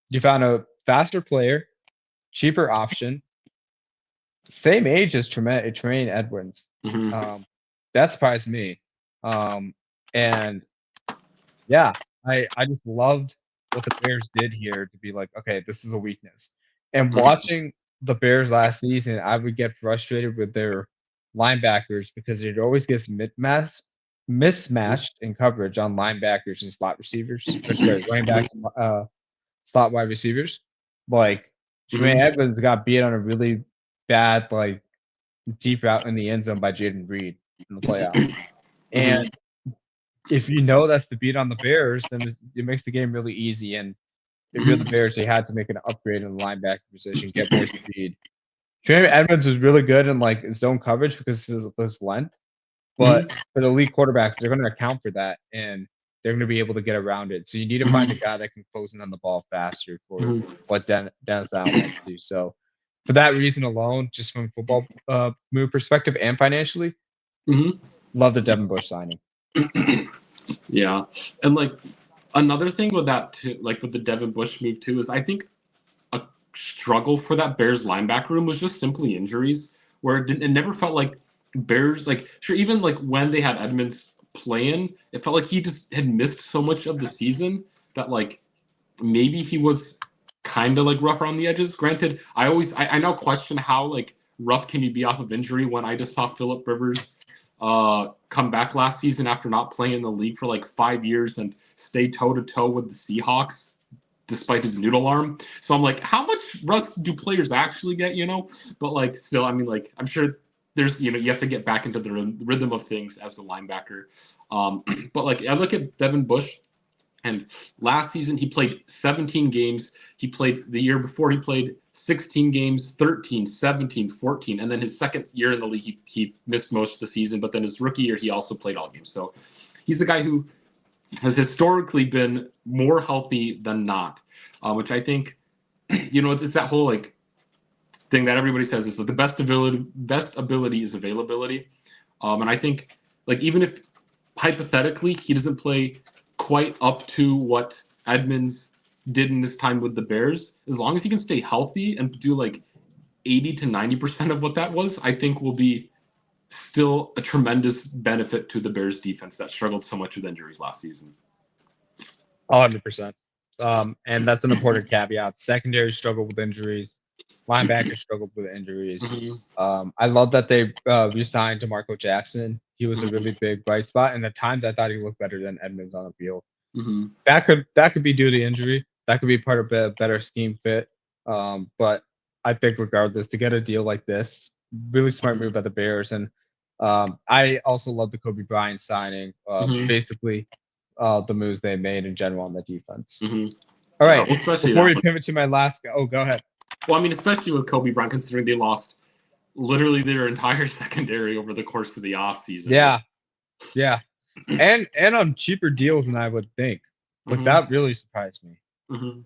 you found a faster player, cheaper option, same age as Tremaine Edmonds. Mhm. That surprised me. And yeah, I just loved what the Bears did here to be like, okay, this is a weakness. And Mhm. watching the Bears last season, I would get frustrated with their linebackers because it always gets mismatched in coverage on linebackers and slot receivers, or sorry, running backs, slot wide receivers. Like Tremaine Mhm. Edmonds got beat on a really bad, like deep route in the end zone by Jaden Reed in the playoffs. Mhm. And if you know that's the beat on the Bears, then it makes the game really easy. And if you're the Mhm. Bears, they had to make an upgrade in the linebacker position, get more speed. Trey Edmonds was really good in like zone coverage because of his length, but Mhm. for the elite quarterbacks, they're going to account for that and they're going to be able to get around it. So you need to find a guy that can close in on the ball faster for Mhm. what Dennis Allen wants to do. So for that reason alone, just from a football move perspective and financially, Mhm. love the Devin Bush signing. Yeah, and like another thing with that too, like with the Devin Bush move too, is I think a struggle for that Bears linebacker room was just simply injuries, where it never felt like Bears, like sure, even like when they had Edmonds playing, it felt like he just had missed so much of the season that like maybe he was kind of like rough around the edges. Granted, I now question how like rough can you be off of injury when I just saw Phillip Rivers come back last season after not playing in the league for like 5 years and stay toe to toe with the Seahawks despite his noodle arm. So I'm like, how much rust do players actually get, you know? But like, still, I mean, like, I'm sure there's, you know, you have to get back into the rhythm of things as the linebacker. But like, I look at Devin Bush, and last season he played 17 games. He played the year before he played 16 games, 13, 17, 14. And then his second year in the league, he missed most of the season. But then his rookie year, he also played all games. So he's a guy who has historically been more healthy than not, which I think, you know, it's that whole like thing that everybody says is that the best ability is availability. And I think like even if hypothetically he doesn't play quite up to what Edmonds did in his time with the Bears, as long as he can stay healthy and do like 80 to 90% of what that was, I think will be still a tremendous benefit to the Bears defense that struggled so much with injuries last season. 100%. And that's an important caveat. Secondary struggled with injuries. Linebackers struggled with injuries. Mm-hmm. I love that they re-signed to Marco Jackson. He was a Mm-hmm. really big bright spot, and at times I thought he looked better than Edmonds on the field. Mm-hmm. That could be due to injury. That could be part of a better scheme fit. But I think regardless, to get a deal like this, really smart move by the Bears. And I also love the Kobe Bryant signing. Mm-hmm. Basically, the moves they made in general on the defense. Mm-hmm. All Yeah, well, right, especially before that we one. pivot to my last, oh, go ahead. Well, I mean, especially with Kobe Bryant, considering they lost literally their entire secondary over the course of the offseason. Yeah, yeah, and on cheaper deals than I would think. Like Mm-hmm. that really surprised me. Mm-hmm.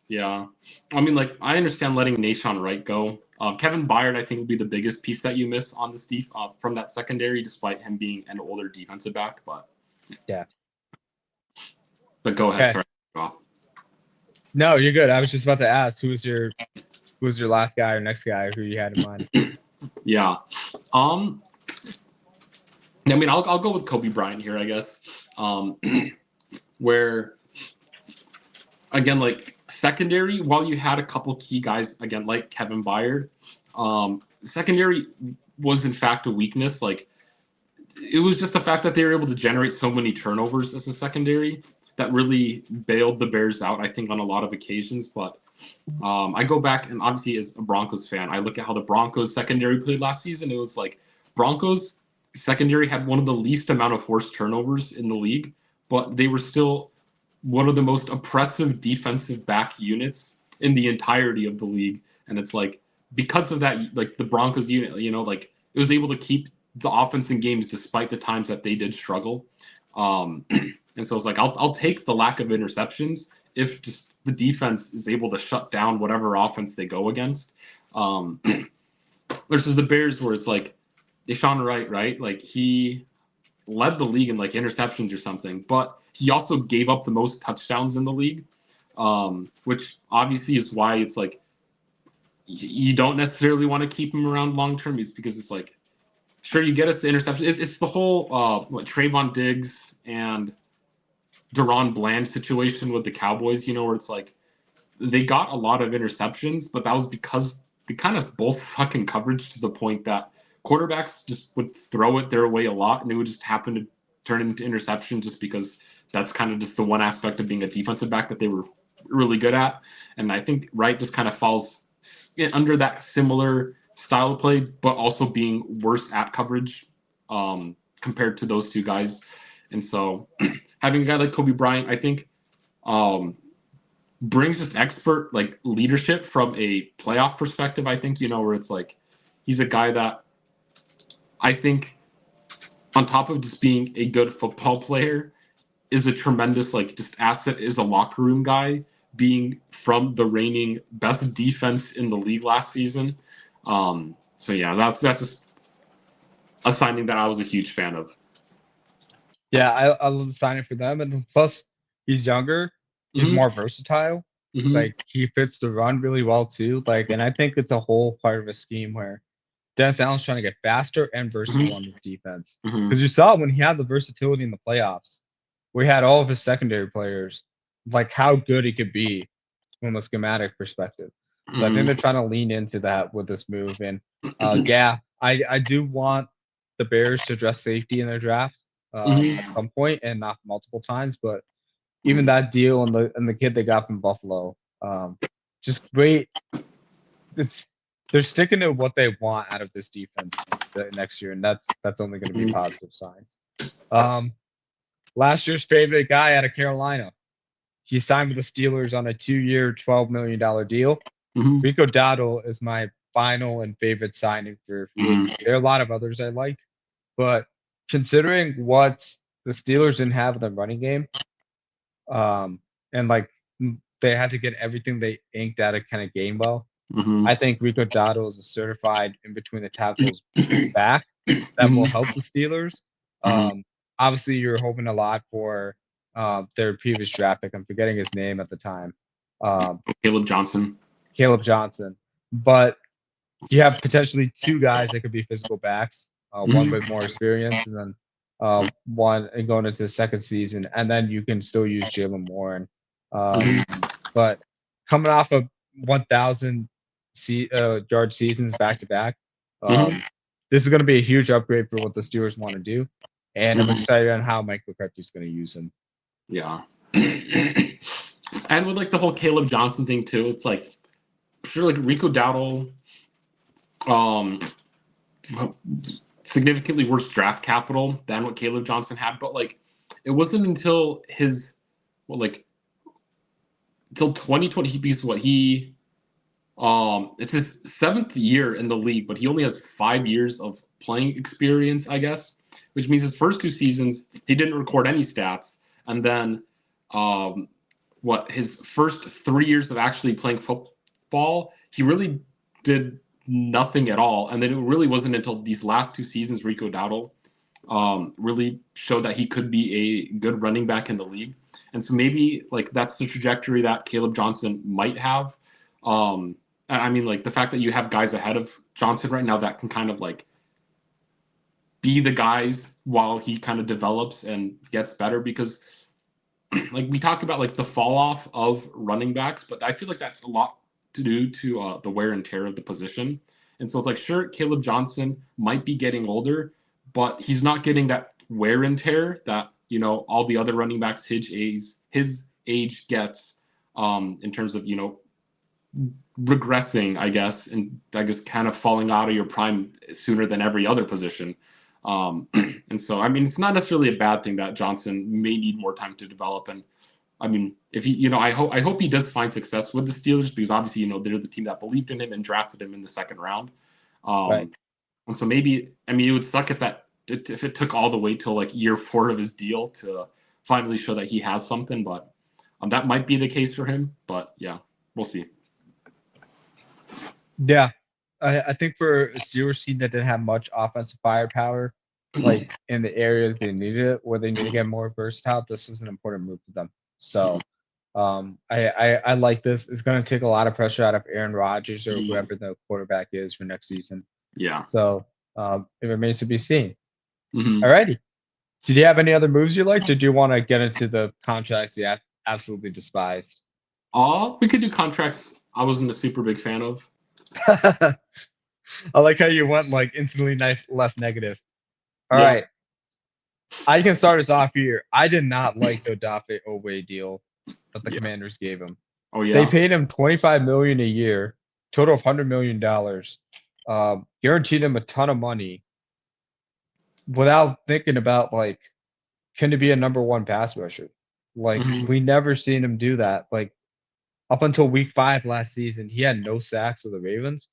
Yeah, I mean, like I understand letting Nashawn Wright go. Kevin Byard, I think, would be the biggest piece that you miss on this from that secondary, despite him being an older defensive back. Yeah. But go ahead, Okay. sorry. Off. No, you're good. I was just about to ask who's your last guy or next guy who you had in mind. Yeah. I mean, I'll go with Kobe Bryant here, I guess. Where again, like secondary, while you had a couple key guys again, like Kevin Byard, secondary was in fact a weakness. Like it was just the fact that they were able to generate so many turnovers as a secondary that really bailed the Bears out, I think, on a lot of occasions. But I go back and obviously as a Broncos fan, I look at how the Broncos secondary played last season. It was like Broncos secondary had one of the least amount of forced turnovers in the league, but they were still one of the most oppressive defensive back units in the entirety of the league. And it's like, because of that, like the Broncos unit, like it was able to keep the offense in games despite the times that they did struggle. And so it's like, I'll take the lack of interceptions if just the defense is able to shut down whatever offense they go against. Versus the Bears, where it's like Deshaun Wright, right? Like he led the league in like interceptions or something, but he also gave up the most touchdowns in the league, which obviously is why it's like you don't necessarily want to keep him around long term. Is because it's like, sure, you get us the interception. It's the whole Trayvon Diggs and Deron Bland situation with the Cowboys, where it's like they got a lot of interceptions, but that was because they kind of both suck in coverage to the point that quarterbacks just would throw it their way a lot, and it would just happen to turn into interception just because that's kind of just the one aspect of being a defensive back that they were really good at. And I think Wright just kind of falls under that similar style of play, but also being worse at coverage compared to those two guys. And so having a guy like Kobe Bryant, I think brings just expert like leadership from a playoff perspective. I think, where it's like he's a guy that I think on top of just being a good football player is a tremendous like just asset, is a locker room guy, being from the reigning best defense in the league last season. So yeah, that's just a signing that I was a huge fan of. Yeah, I love the signing for them, and plus he's younger, he's more versatile. Like he fits the run really well too. Like, and I think it's a whole part of a scheme where Dennis Allen's trying to get faster and versatile on this defense. Because you saw when he had the versatility in the playoffs, we had all of his secondary players, like how good he could be from a schematic perspective. So I think they're trying to lean into that with this move. And yeah, I do want the Bears to address safety in their draft at some point, and not multiple times. But even that deal and the kid they got from Buffalo, just great. They're sticking to what they want out of this defense next year, and that's only going to be positive signs. Last year's favorite guy out of Carolina, he signed with the Steelers on a 2-year, $12 million deal. Rico Dowdle is my final and favorite signing for free agency. There are a lot of others I liked, but considering what the Steelers didn't have in the running game, and like they had to get everything they inked out of kind of Gainwell, I think Rico Dowdle is a certified in between the tackles back that will help the Steelers. Obviously, you're hoping a lot for their previous draft pick. I'm forgetting his name at the time. Caleb Johnson. But you have potentially two guys that could be physical backs, one with more experience, and then one and going into the second season, and then you can still use Jaylen Warren. But coming off of 1,000 yard seasons back to back, this is going to be a huge upgrade for what the Steelers want to do, and I'm excited on how Mike McCarthy's going to use him. Yeah. And with like the whole Caleb Johnson thing too, it's like sure like Rico Dowdle significantly worse draft capital than what Caleb Johnson had, but like it wasn't until his until 2020 it's his 7th year in the league, but he only has 5 years of playing experience, I guess, which means his first 2 seasons he didn't record any stats, and then his first 3 years of actually playing football, he really did nothing at all. And then it really wasn't until these last 2 seasons Rico Dowdle really showed that he could be a good running back in the league. And so maybe like that's the trajectory that Caleb Johnson might have. And I mean, like the fact that you have guys ahead of Johnson right now that can kind of like be the guys while he kind of develops and gets better, because like we talk about like the fall off of running backs, but I feel like that's a lot to do to the wear and tear of the position. And so it's like, sure, Caleb Johnson might be getting older, but he's not getting that wear and tear that, all the other running backs his age gets in terms of, regressing, I guess, and I guess kind of falling out of your prime sooner than every other position. And so, I mean, it's not necessarily a bad thing that Johnson may need more time to develop. And I mean, if he, I hope he does find success with the Steelers because obviously, they're the team that believed in him and drafted him in the second round. Right. And so maybe, it would suck if it took all the way till like year 4 of his deal to finally show that he has something. But that might be the case for him. But yeah, we'll see. Yeah, I think for a Steelers team that didn't have much offensive firepower, like in the areas they needed it, where they need to get more versatile, this was an important move for them. So, I like this. It's going to take a lot of pressure out of Aaron Rodgers or whoever the quarterback is for next season. Yeah. So, it remains to be seen. Mm-hmm. Alrighty. Did you have any other moves you liked? Or do you want to get into the contracts you absolutely despised? We could do contracts I wasn't a super big fan of. I like how you went like instantly less negative. All right. I can start us off here. I did not like the Odafe Oweh deal that the Commanders gave him. Oh yeah. They paid him $25 million a year, total of $100 million. Guaranteed him a ton of money without thinking about like, can he be a number 1 pass rusher? Like we never seen him do that. Like up until week 5 last season, he had no sacks with the Ravens.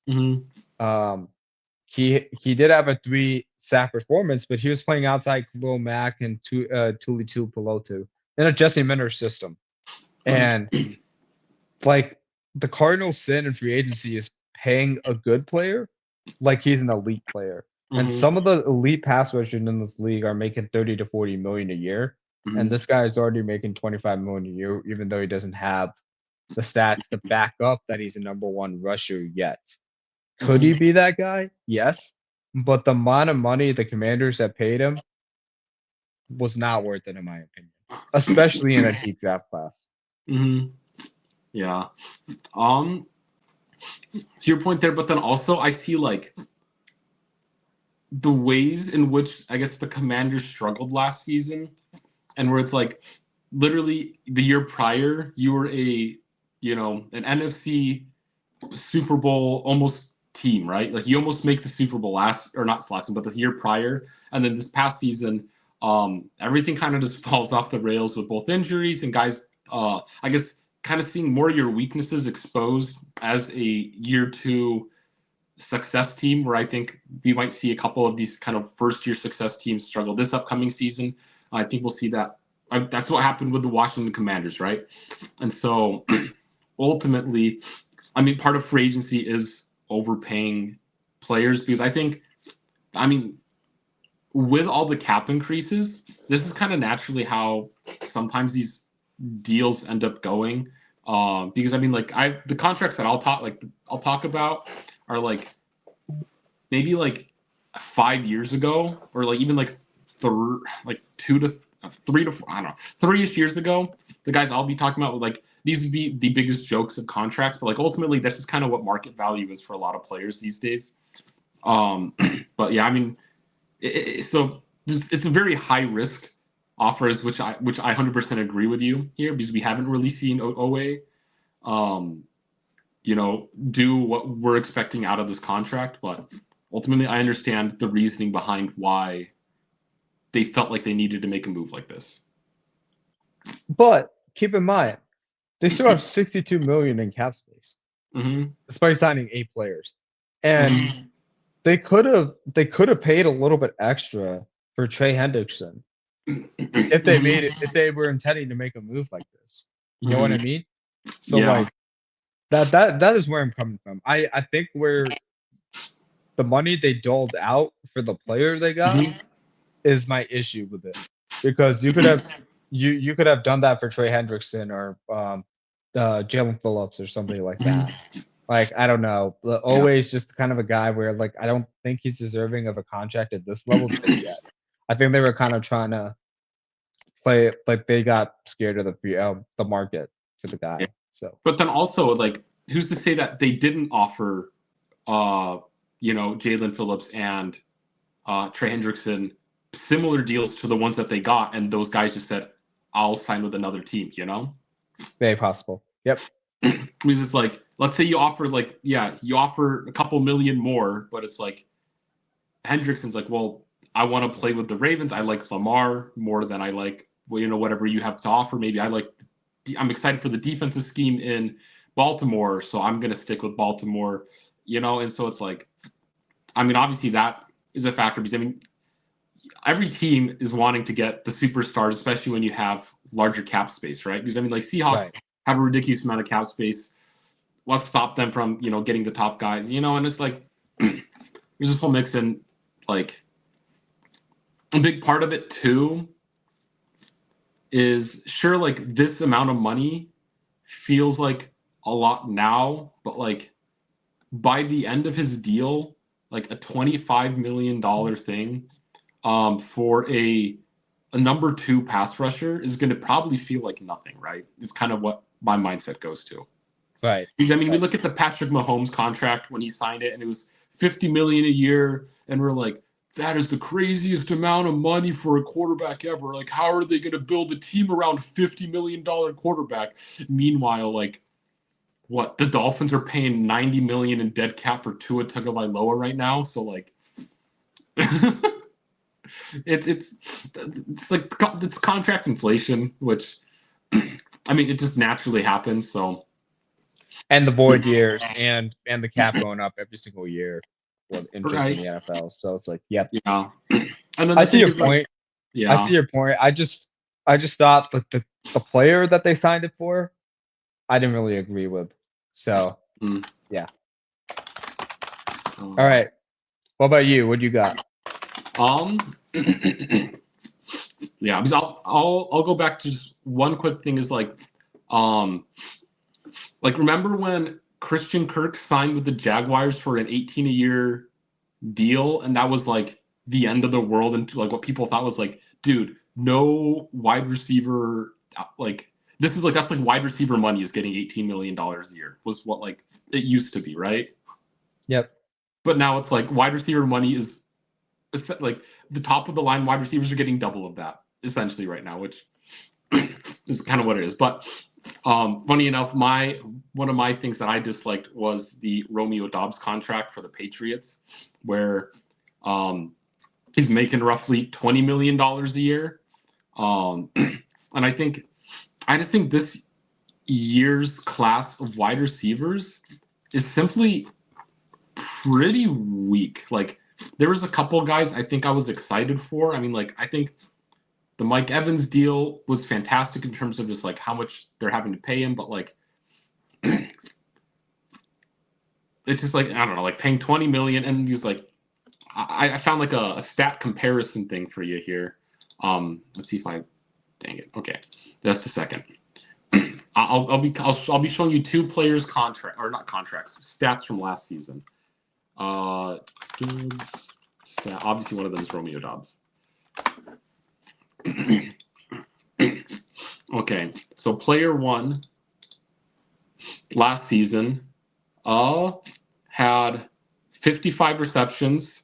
He did have a 3-sack performance, but he was playing outside Khalil Mack and Tuli Tuipulotu in a Jesse Minter system. And like the Cardinals' sin in free agency is paying a good player like he's an elite player. And some of the elite pass rushers in this league are making 30 to 40 million a year. And this guy is already making 25 million a year, even though he doesn't have the stats to back up that he's a number 1 rusher yet. Could he be that guy? Yes. But the amount of money the Commanders have paid him was not worth it, in my opinion, especially in a deep draft class. Yeah. To your point there, but then also I see like the ways in which I guess the Commanders struggled last season, and where it's like literally the year prior you were an NFC Super Bowl almost team, right? Like you almost make the Super Bowl but the year prior, and then this past season, everything kind of just falls off the rails with both injuries and guys. I guess kind of seeing more of your weaknesses exposed as a year 2 success team, where I think we might see a couple of these kind of first-year success teams struggle this upcoming season. I think we'll see that. That's what happened with the Washington Commanders, right? And so ultimately, I mean, part of free agency is overpaying players because with all the cap increases, this is kind of naturally how sometimes these deals end up going. Because the contracts that I'll talk about are like maybe like 5 years ago, or like even like 2 to 3 to 4, I don't know, 3-ish years ago. The guys I'll be talking about, like these would be the biggest jokes of contracts, but like ultimately that's just kind of what market value is for a lot of players these days. But yeah, I mean, so it's a very high risk offers, which I 100% agree with you here, because we haven't really seen Oweh, do what we're expecting out of this contract. But ultimately, I understand the reasoning behind why they felt like they needed to make a move like this. But keep in mind, they still have 62 million in cap space, despite signing 8 players, and they could have paid a little bit extra for Trey Hendrickson if they were intending to make a move like this. You know what I mean? So like that is where I'm coming from. I think where the money they doled out for the player they got is my issue with it, because you could have done that for Trey Hendrickson or Jalen Phillips or somebody like that. Like, I don't know. Always just kind of a guy where like I don't think he's deserving of a contract at this level just yet. I think they were kind of trying to play like they got scared of the market for the guy. So, but then also like, who's to say that they didn't offer, Jalen Phillips and Trey Hendrickson similar deals to the ones that they got, and those guys just said, "I'll sign with another team." Very possible. Yep. Because it's like, let's say you offer you offer a couple million more, but it's like Hendrickson's like, well, I want to play with the Ravens. I like Lamar more than I like, whatever you have to offer. Maybe I like I'm excited for the defensive scheme in Baltimore, so I'm going to stick with Baltimore, and so it's like, I mean, obviously that is a factor because, I mean, every team is wanting to get the superstars, especially when you have larger cap space, right? Because, I mean, like Seahawks have a ridiculous amount of cap space. Let's stop them from, getting the top guys, and it's like, there's this whole mix in, like, a big part of it too is sure, like, this amount of money feels like a lot now, but like by the end of his deal, like a $25 million thing for a number 2 pass rusher is going to probably feel like nothing, right? It's kind of what my mindset goes to. Right. Because, I mean, we look at the Patrick Mahomes contract when he signed it, and it was $50 million a year, and we're like, that is the craziest amount of money for a quarterback ever. Like, how are they going to build a team around $50 million quarterback? Meanwhile, like, what, the Dolphins are paying $90 million in dead cap for Tua Tagovailoa right now, so like, it's like it's contract inflation, which I mean, it just naturally happens. So, and the void years and the cap going up every single year, in the NFL. So it's like, yep. Yeah. And then I see your point. Yeah. I see your point. I just thought that the player that they signed it for, I didn't really agree with. So yeah. All right. What about you? What do you got? Yeah, because I'll go back to just one quick thing is like remember when Christian Kirk signed with the Jaguars for an 18-a-year deal, and that was like the end of the world, and like what people thought was like, dude, no wide receiver, like this is like, that's like wide receiver money is getting $18 million a year was what like it used to be, right? Yep. But now it's like wide receiver money is like the top of the line wide receivers are getting double of that essentially right now, which is kind of what it is. But funny enough, one of my things that I disliked was the Romeo Doubs contract for the Patriots, where he's making roughly $20 million a year. And I just think this year's class of wide receivers is simply pretty weak. Like, there was a couple guys I think I was excited for. I mean, like, I think the Mike Evans deal was fantastic in terms of just like how much they're having to pay him, but like it's just like, I don't know, like paying $20 million, and he's like, I found like a stat comparison thing for you here. Let's see if I, dang it. Okay, just a second. I'll be showing you 2 players' contract, or not contracts, stats from last season. Obviously one of them is Romeo Doubs. Okay, so player 1 last season had 55 receptions,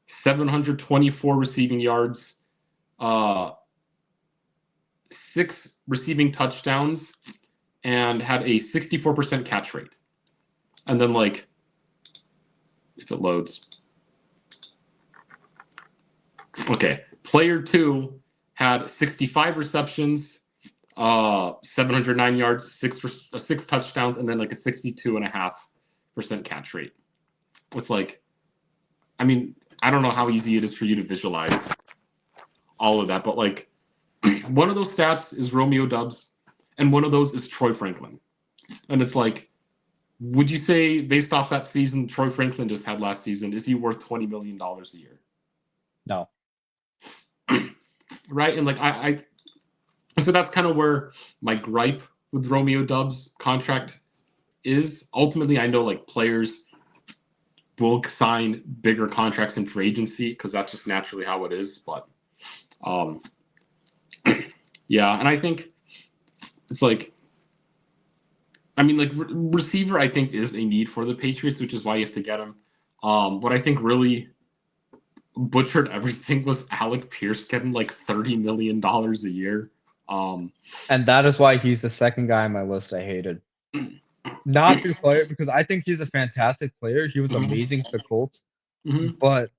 724 receiving yards, 6 receiving touchdowns, and had a 64% catch rate. And then, like, if it loads. Okay, player 2 had 65 receptions, 709 yards, 6 touchdowns, and then like a 62.5% catch rate. It's like, I mean, I don't know how easy it is for you to visualize all of that, but like, one of those stats is Romeo Doubs, and one of those is Troy Franklin. And it's like, would you say, based off that season Troy Franklin just had last season, is he worth $20 million a year? No. Right? And like, so that's kind of where my gripe with Romeo Doubs' contract is. Ultimately, I know like players will sign bigger contracts in free agency because that's just naturally how it is. But yeah, and I think it's like, I mean, like receiver, I think is a need for the Patriots, which is why you have to get him. What I think really butchered everything was Alec Pierce getting like $30 million a year. And that is why he's the second guy on my list I hated. Not the player, because I think he's a fantastic player. He was amazing for the Colts. But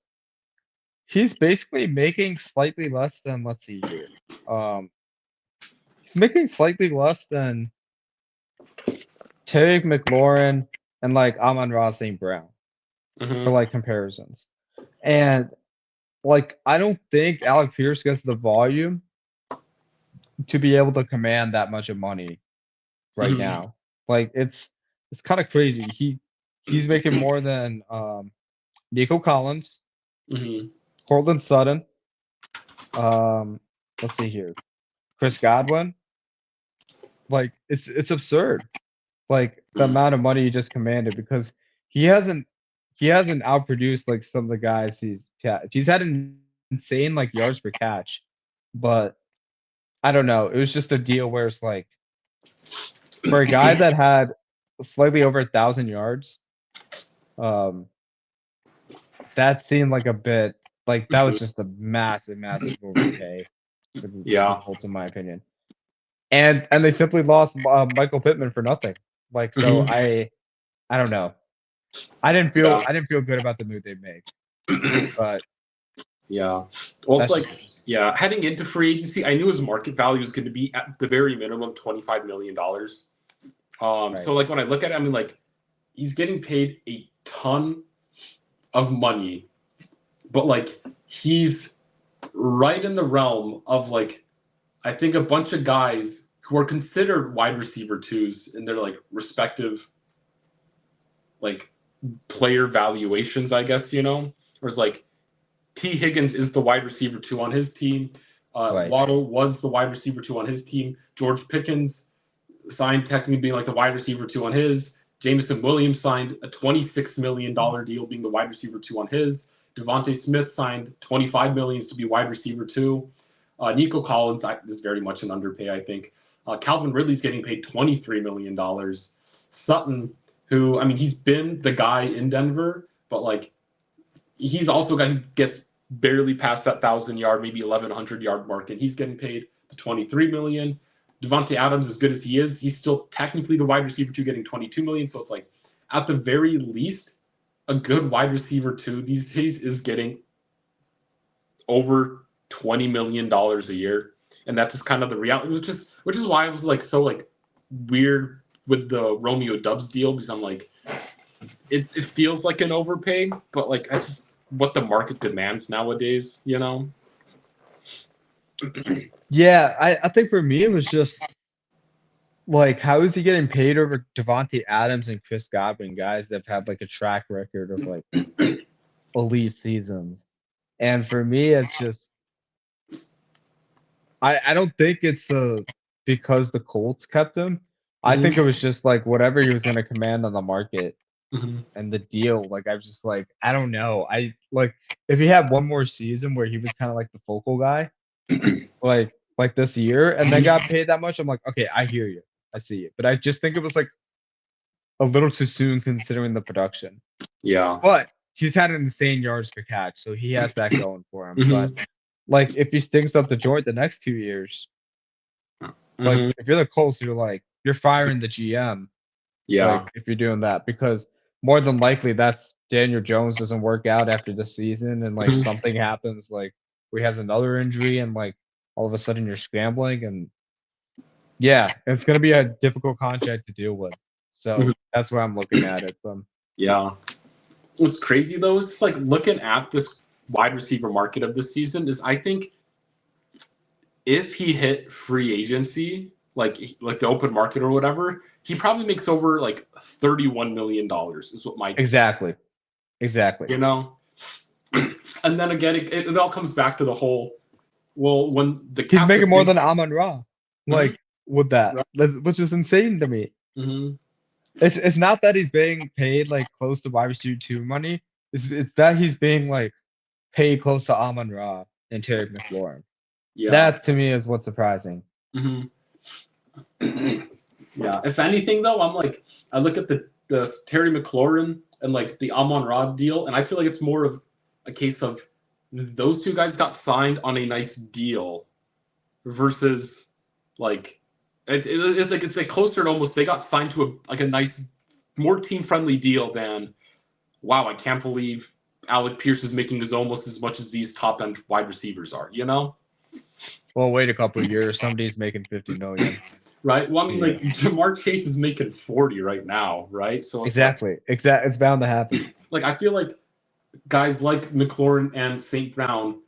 he's basically making slightly less than, let's see here. he's making slightly less than Terry McLaurin and like Amon-Ra St. Brown for Mhm. like comparisons. And like I don't think Alec Pierce gets the volume to be able to command that much of money right Mhm. now. Like it's kind of crazy. He's making more than Nico Collins, Mhm. Cortland Sutton, um let's see here, Chris Godwin. Like it's absurd. Like the Mhm. amount of money he just commanded because he hasn't he hasn't outproduced like some of the guys he's had an insane like yards per catch, but I don't know. It was just a deal where it's like for a guy that had slightly over 1,000 yards, um, that seemed like a bit like that was just a massive overpay for the Yeah. Colts in my opinion. And they simply lost Michael Pittman for nothing. Like so Mhm. I don't know. Yeah. I didn't feel good about the move they made, but Yeah. Well, it's that's like, just me. yeah, heading into free agency, I knew his market value was going to be at the very minimum $25 million. Right. So like when I look at it, I mean, like he's getting paid a ton of money, but like he's right in the realm of like I think a bunch of guys who are considered wide receiver twos in their like respective like player valuations, I guess, you know? Whereas like T. Higgins is the wide receiver two on his team. Right. Waddle was the wide receiver two on his team. George Pickens signed technically being like the wide receiver two on his. Jameson Williams signed a $26 million deal being the wide receiver two on his. Devontae Smith signed $25 million to be wide receiver two. Nico Collins is very much an underpay, I think. Calvin Ridley's getting paid $23 million. Sutton, who, I mean, he's been the guy in Denver, but like he's also a guy who gets barely past that 1,000-yard, maybe 1,100-yard mark, and he's getting paid the $23 million. Devontae Adams, as good as he is, he's still technically the wide receiver two, getting $22 million. So it's like, at the very least, a good wide receiver two these days is getting over $20 million a year, and that's just kind of the reality. Which is why I was like so like weird with the Romeo Dubs deal, because I'm like, it feels like an overpay, but like I just what the market demands nowadays, you know? Yeah, I think for me it was just like how is he getting paid over Devontae Adams and Chris Godwin, guys that have had like a track record of like elite seasons. And for me it's just I don't think it's because the Colts kept him. I think it Mm-hmm. was just like whatever he was gonna command on the market Mm-hmm. and the deal. Like I was just like, I don't know. I like if he had one more season where he was kind of like the focal guy, like this year, and then got paid that much, I'm like, okay, I hear you, I see it. But I just think it was like a little too soon considering the production. Yeah. But he's had an insane yards per catch, so he has that going for him. But Mm-hmm. like if he stinks up the joint the next 2 years, like Mm-hmm. if you're the Colts, you're like you're firing the GM. Like Yeah. if you're doing that because more than likely that's Daniel Jones doesn't work out after this season and like Mm-hmm. something happens like where he has another injury and like all of a sudden you're scrambling and yeah, it's gonna be a difficult contract to deal with. Mm-hmm. So that's where I'm looking at it from. Yeah. What's crazy though is just like looking at this wide receiver market of this season is I think if he hit free agency, like the open market or whatever, he probably makes over like $31 million is what my Exactly. Exactly. you know. And then again, it all comes back to the whole well when the He's cap making gets more in. than Amon Ra. Mhm. Like with that. Right. Which is insane to me. Mhm. It's not that he's being paid like close to wide receiver two money. It's that he's being like paid close to Amon Ra and Terry McLaurin. Yeah. That to me is what's surprising. Mhm. Yeah. If anything, though, I'm like, I look at the Terry McLaurin and like the Amon Ra deal, and I feel like it's more of a case of those two guys got signed on a nice deal versus like it's like closer to almost they got signed to a nice, more team friendly deal than wow, I can't believe Alec Pierce is making almost as much as these top end wide receivers are, you know? Well, wait a couple of years. Somebody's making 50 million. Right. Well, I mean, Yeah. like Jamar Chase is making 40 right now, right? So it's Exactly. It's bound to happen. like I feel like guys like McLaurin and St. Brown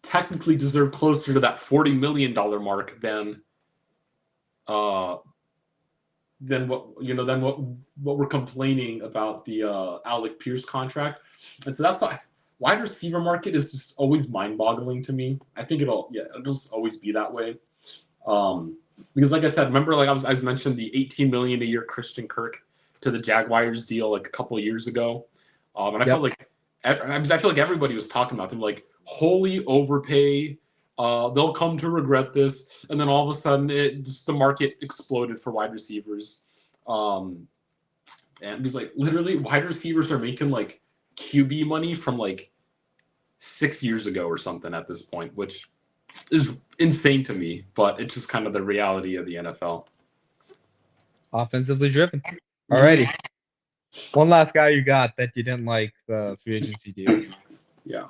technically deserve closer to that $40 million mark than what we're complaining about the Alec Pierce contract. And so that's why wide receiver market is just always mind-boggling to me. I think it'll just always be that way. Because like I said, remember like I mentioned the $18 million a year Christian Kirk to the Jaguars deal like a couple of years ago. And I felt like I feel like everybody was talking about them like wholly overpay. They'll come to regret this, and then all of a sudden, the market exploded for wide receivers. And it's like literally, wide receivers are making like QB money from like 6 years ago or something at this point, which is insane to me. But it's just kind of the reality of the NFL. Offensively driven. Alrighty. One last guy you got that you didn't like the free agency deal. Yeah.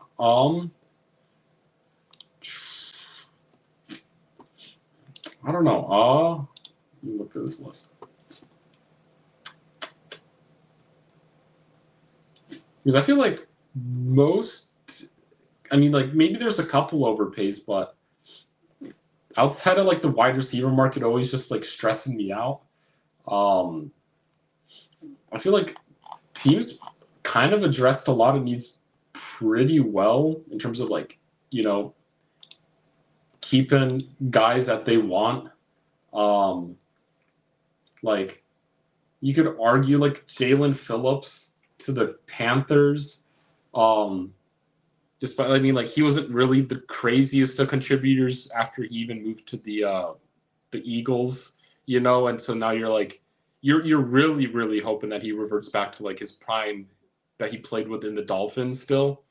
I don't know. Let me look at this list. Because I feel like maybe there's a couple overpays, but outside of like the wide receiver market always just like stressing me out. I feel like teams kind of addressed a lot of needs pretty well in terms of like, keeping guys that they want. Like you could argue like Jalen Phillips to the Panthers. He wasn't really the craziest of contributors after he even moved to the Eagles, and so now you're like you're really, really hoping that he reverts back to like his prime that he played within the Dolphins still.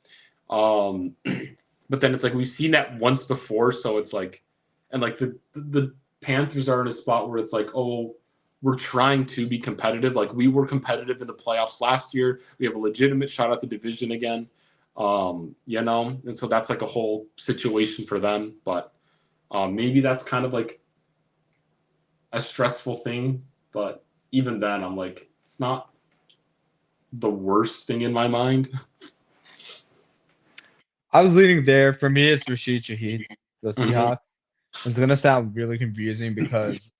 But then it's like we've seen that once before, so it's like, and like the Panthers are in a spot where it's like, oh, we're trying to be competitive. Like we were competitive in the playoffs last year. We have a legitimate shot at the division again. And so that's like a whole situation for them. But maybe that's kind of like a stressful thing. But even then, I'm like, it's not the worst thing in my mind. I was leaning there. For me, it's Rashid Shaheed, the Seahawks. It's going to sound really confusing because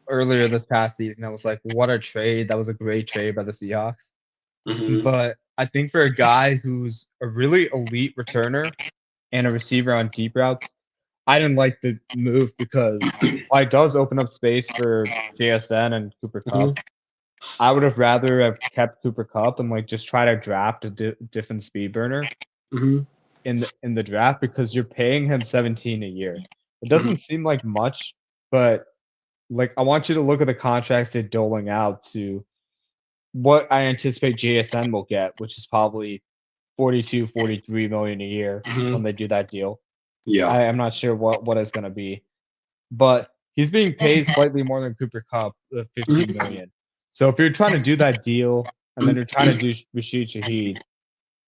earlier this past season, I was like, what a trade. That was a great trade by the Seahawks. But I think for a guy who's a really elite returner and a receiver on deep routes, I didn't like the move because it does open up space for JSN and Cooper Kupp. I would have rather have kept Cooper Kupp and like just try to draft a different speed burner in the draft because you're paying him 17 a year. It doesn't seem like much, but like I want you to look at the contracts they're doling out to what I anticipate JSN will get, which is probably 42, 43 million a year when they do that deal. Yeah. I'm not sure what it's going to be, but he's being paid slightly more than Cooper Kupp, 15 million. So if you're trying to do that deal and then you're trying to do Rashid Shaheed,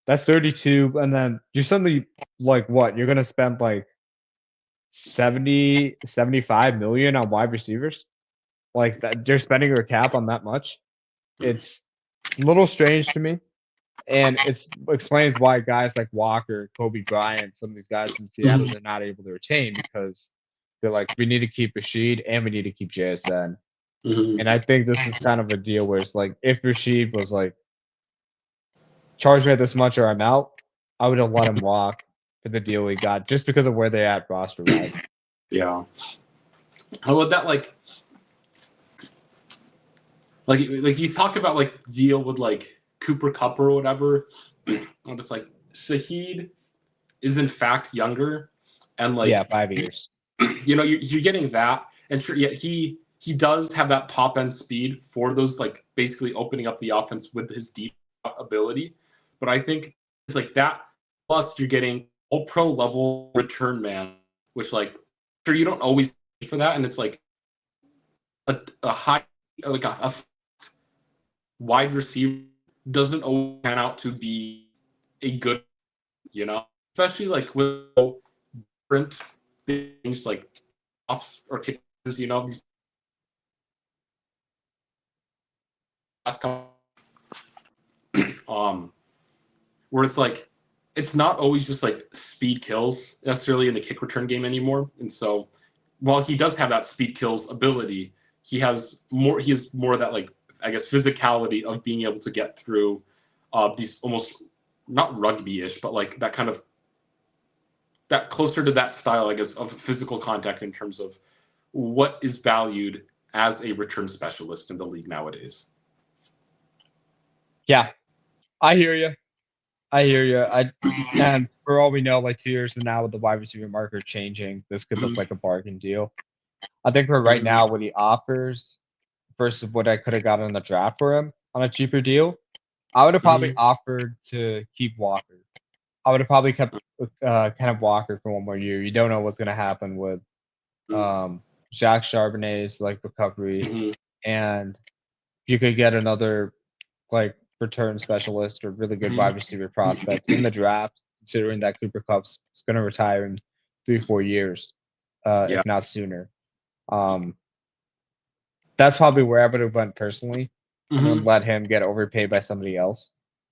that's 32, and then you're suddenly like what? You're going to spend like 70, 75 million on wide receivers? Like that, you're spending your cap on that much? It's a little strange to me. And it explains why guys like Walker, Kobe Bryant, some of these guys from Seattle, they're not able to retain because they're like, we need to keep Rashid and we need to keep JSN. And I think this is kind of a deal where it's like, if Rashid was like, charge me this much or I'm out, I would have let him walk for the deal we got just because of where they're at roster-wise. Yeah. How about that, like you talk about like deal with like Cooper Kupp or whatever. I'm just like Shaheed is in fact younger, and like 5 years. You're getting that, and sure, yet he does have that top end speed for those like basically opening up the offense with his deep ability. But I think it's like that. Plus, you're getting all pro level return man, which like sure you don't always pay for that, and it's like a high like a wide receiver doesn't always pan out to be a good, especially like with different changed like offs or kickers, you know, these last couple, where it's like it's not always just like speed kills necessarily in the kick return game anymore. And so while he does have that speed kills ability, he has more of that, like, I guess, physicality of being able to get through these almost not rugby-ish, but like that kind of that closer to that style, I guess, of physical contact in terms of what is valued as a return specialist in the league nowadays. Yeah, I hear you. And for all we know, like 2 years from now, with the wide receiver market changing, this could look like a bargain deal. I think for right now, what he offers versus what I could have gotten in the draft for him on a cheaper deal, I would have probably offered to keep Walker. I would have probably kept Kenneth Walker for one more year. You don't know what's going to happen with Jacques Charbonnet's like recovery, and you could get another like return specialist or really good wide receiver prospect in the draft, considering that Cooper Kupp's going to retire in 3-4 years, if not sooner. That's probably where I would have went personally. I'm going to let him get overpaid by somebody else.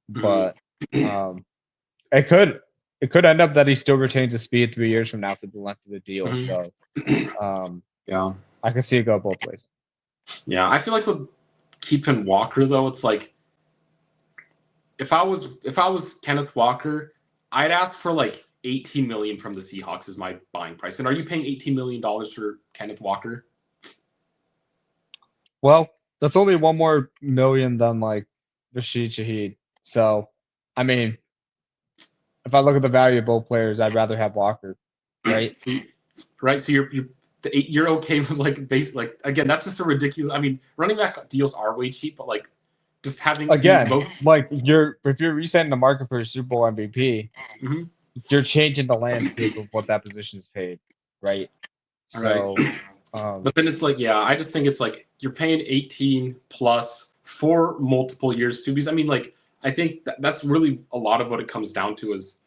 But it could end up that he still retains his speed 3 years from now for the length of the deal. So I can see it go both ways. Yeah, I feel like with keeping Walker though, it's like if I was Kenneth Walker, I'd ask for like $18 million from the Seahawks as my buying price. And are you paying $18 million for Kenneth Walker? Well, that's only one more million than like Rashid Shaheed. So, I mean, if I look at the value of both players, I'd rather have Walker, right? So you're okay with like basically like again, that's just a ridiculous. I mean, running back deals are way cheap, but like just having both, like if you're resetting the market for a Super Bowl MVP, you're changing the landscape of what that position is paid, right? So, but then it's like, I just think it's like you're paying 18 plus for multiple years too. Because I mean, like I think that's really a lot of what it comes down to is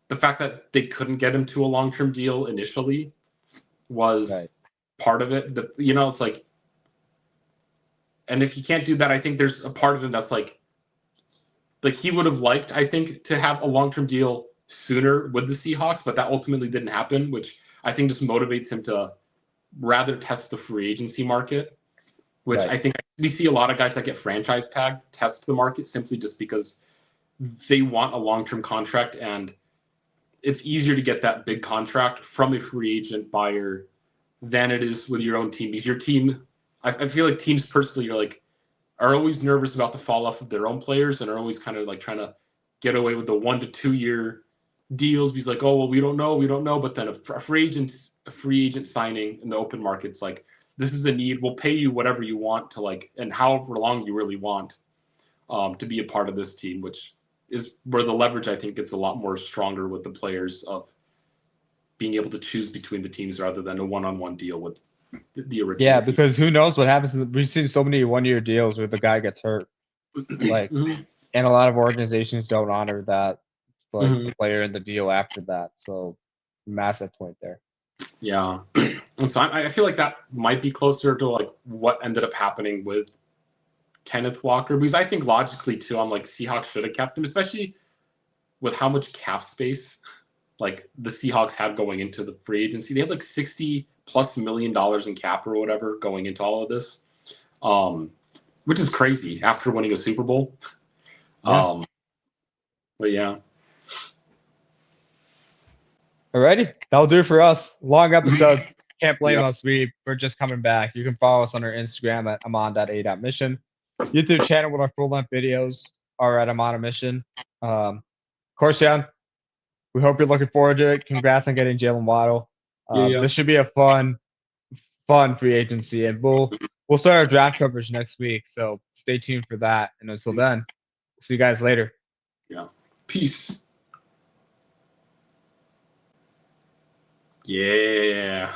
the fact that they couldn't get him to a long-term deal initially was part of it. It's like, and if you can't do that, I think there's a part of him that's like he would have liked, I think, to have a long-term deal sooner with the Seahawks, but that ultimately didn't happen, which I think just motivates him to rather test the free agency market, which I think we see a lot of guys that get franchise tagged test the market simply just because they want a long-term contract, and it's easier to get that big contract from a free agent buyer than it is with your own team. Because your team, I feel like teams personally are always nervous about the fall off of their own players and are always kind of like trying to get away with the 1 to 2 year deals. Because like, oh well, we don't know. But then a free agent signing in the open market's like, this is a need. We'll pay you whatever you want to like, and however long you really want to be a part of this team, which is where the leverage I think gets a lot more stronger with the players of being able to choose between the teams rather than a one-on-one deal with the original. Yeah, because who knows what happens? We've seen so many 1-year deals where the guy gets hurt, like, and a lot of organizations don't honor that, like the player in the deal after that. So, massive point there. Yeah, and so I feel like that might be closer to like what ended up happening with Kenneth Walker, because I think logically too, I'm like Seahawks should have kept him, especially with how much cap space like the Seahawks had going into the free agency. They had like $60+ million in cap or whatever going into all of this, which is crazy after winning a Super Bowl. Yeah. But yeah. Alrighty, that'll do it for us. Long episode. Can't blame us. We're just coming back. You can follow us on our Instagram at amon.a.mission. YouTube channel with our full-length videos are at Amon a Mission. Corstian, we hope you're looking forward to it. Congrats on getting Jaylen Waddle. This should be a fun free agency, and we'll start our draft coverage next week. So stay tuned for that. And until then, see you guys later. Yeah. Peace. Yeah.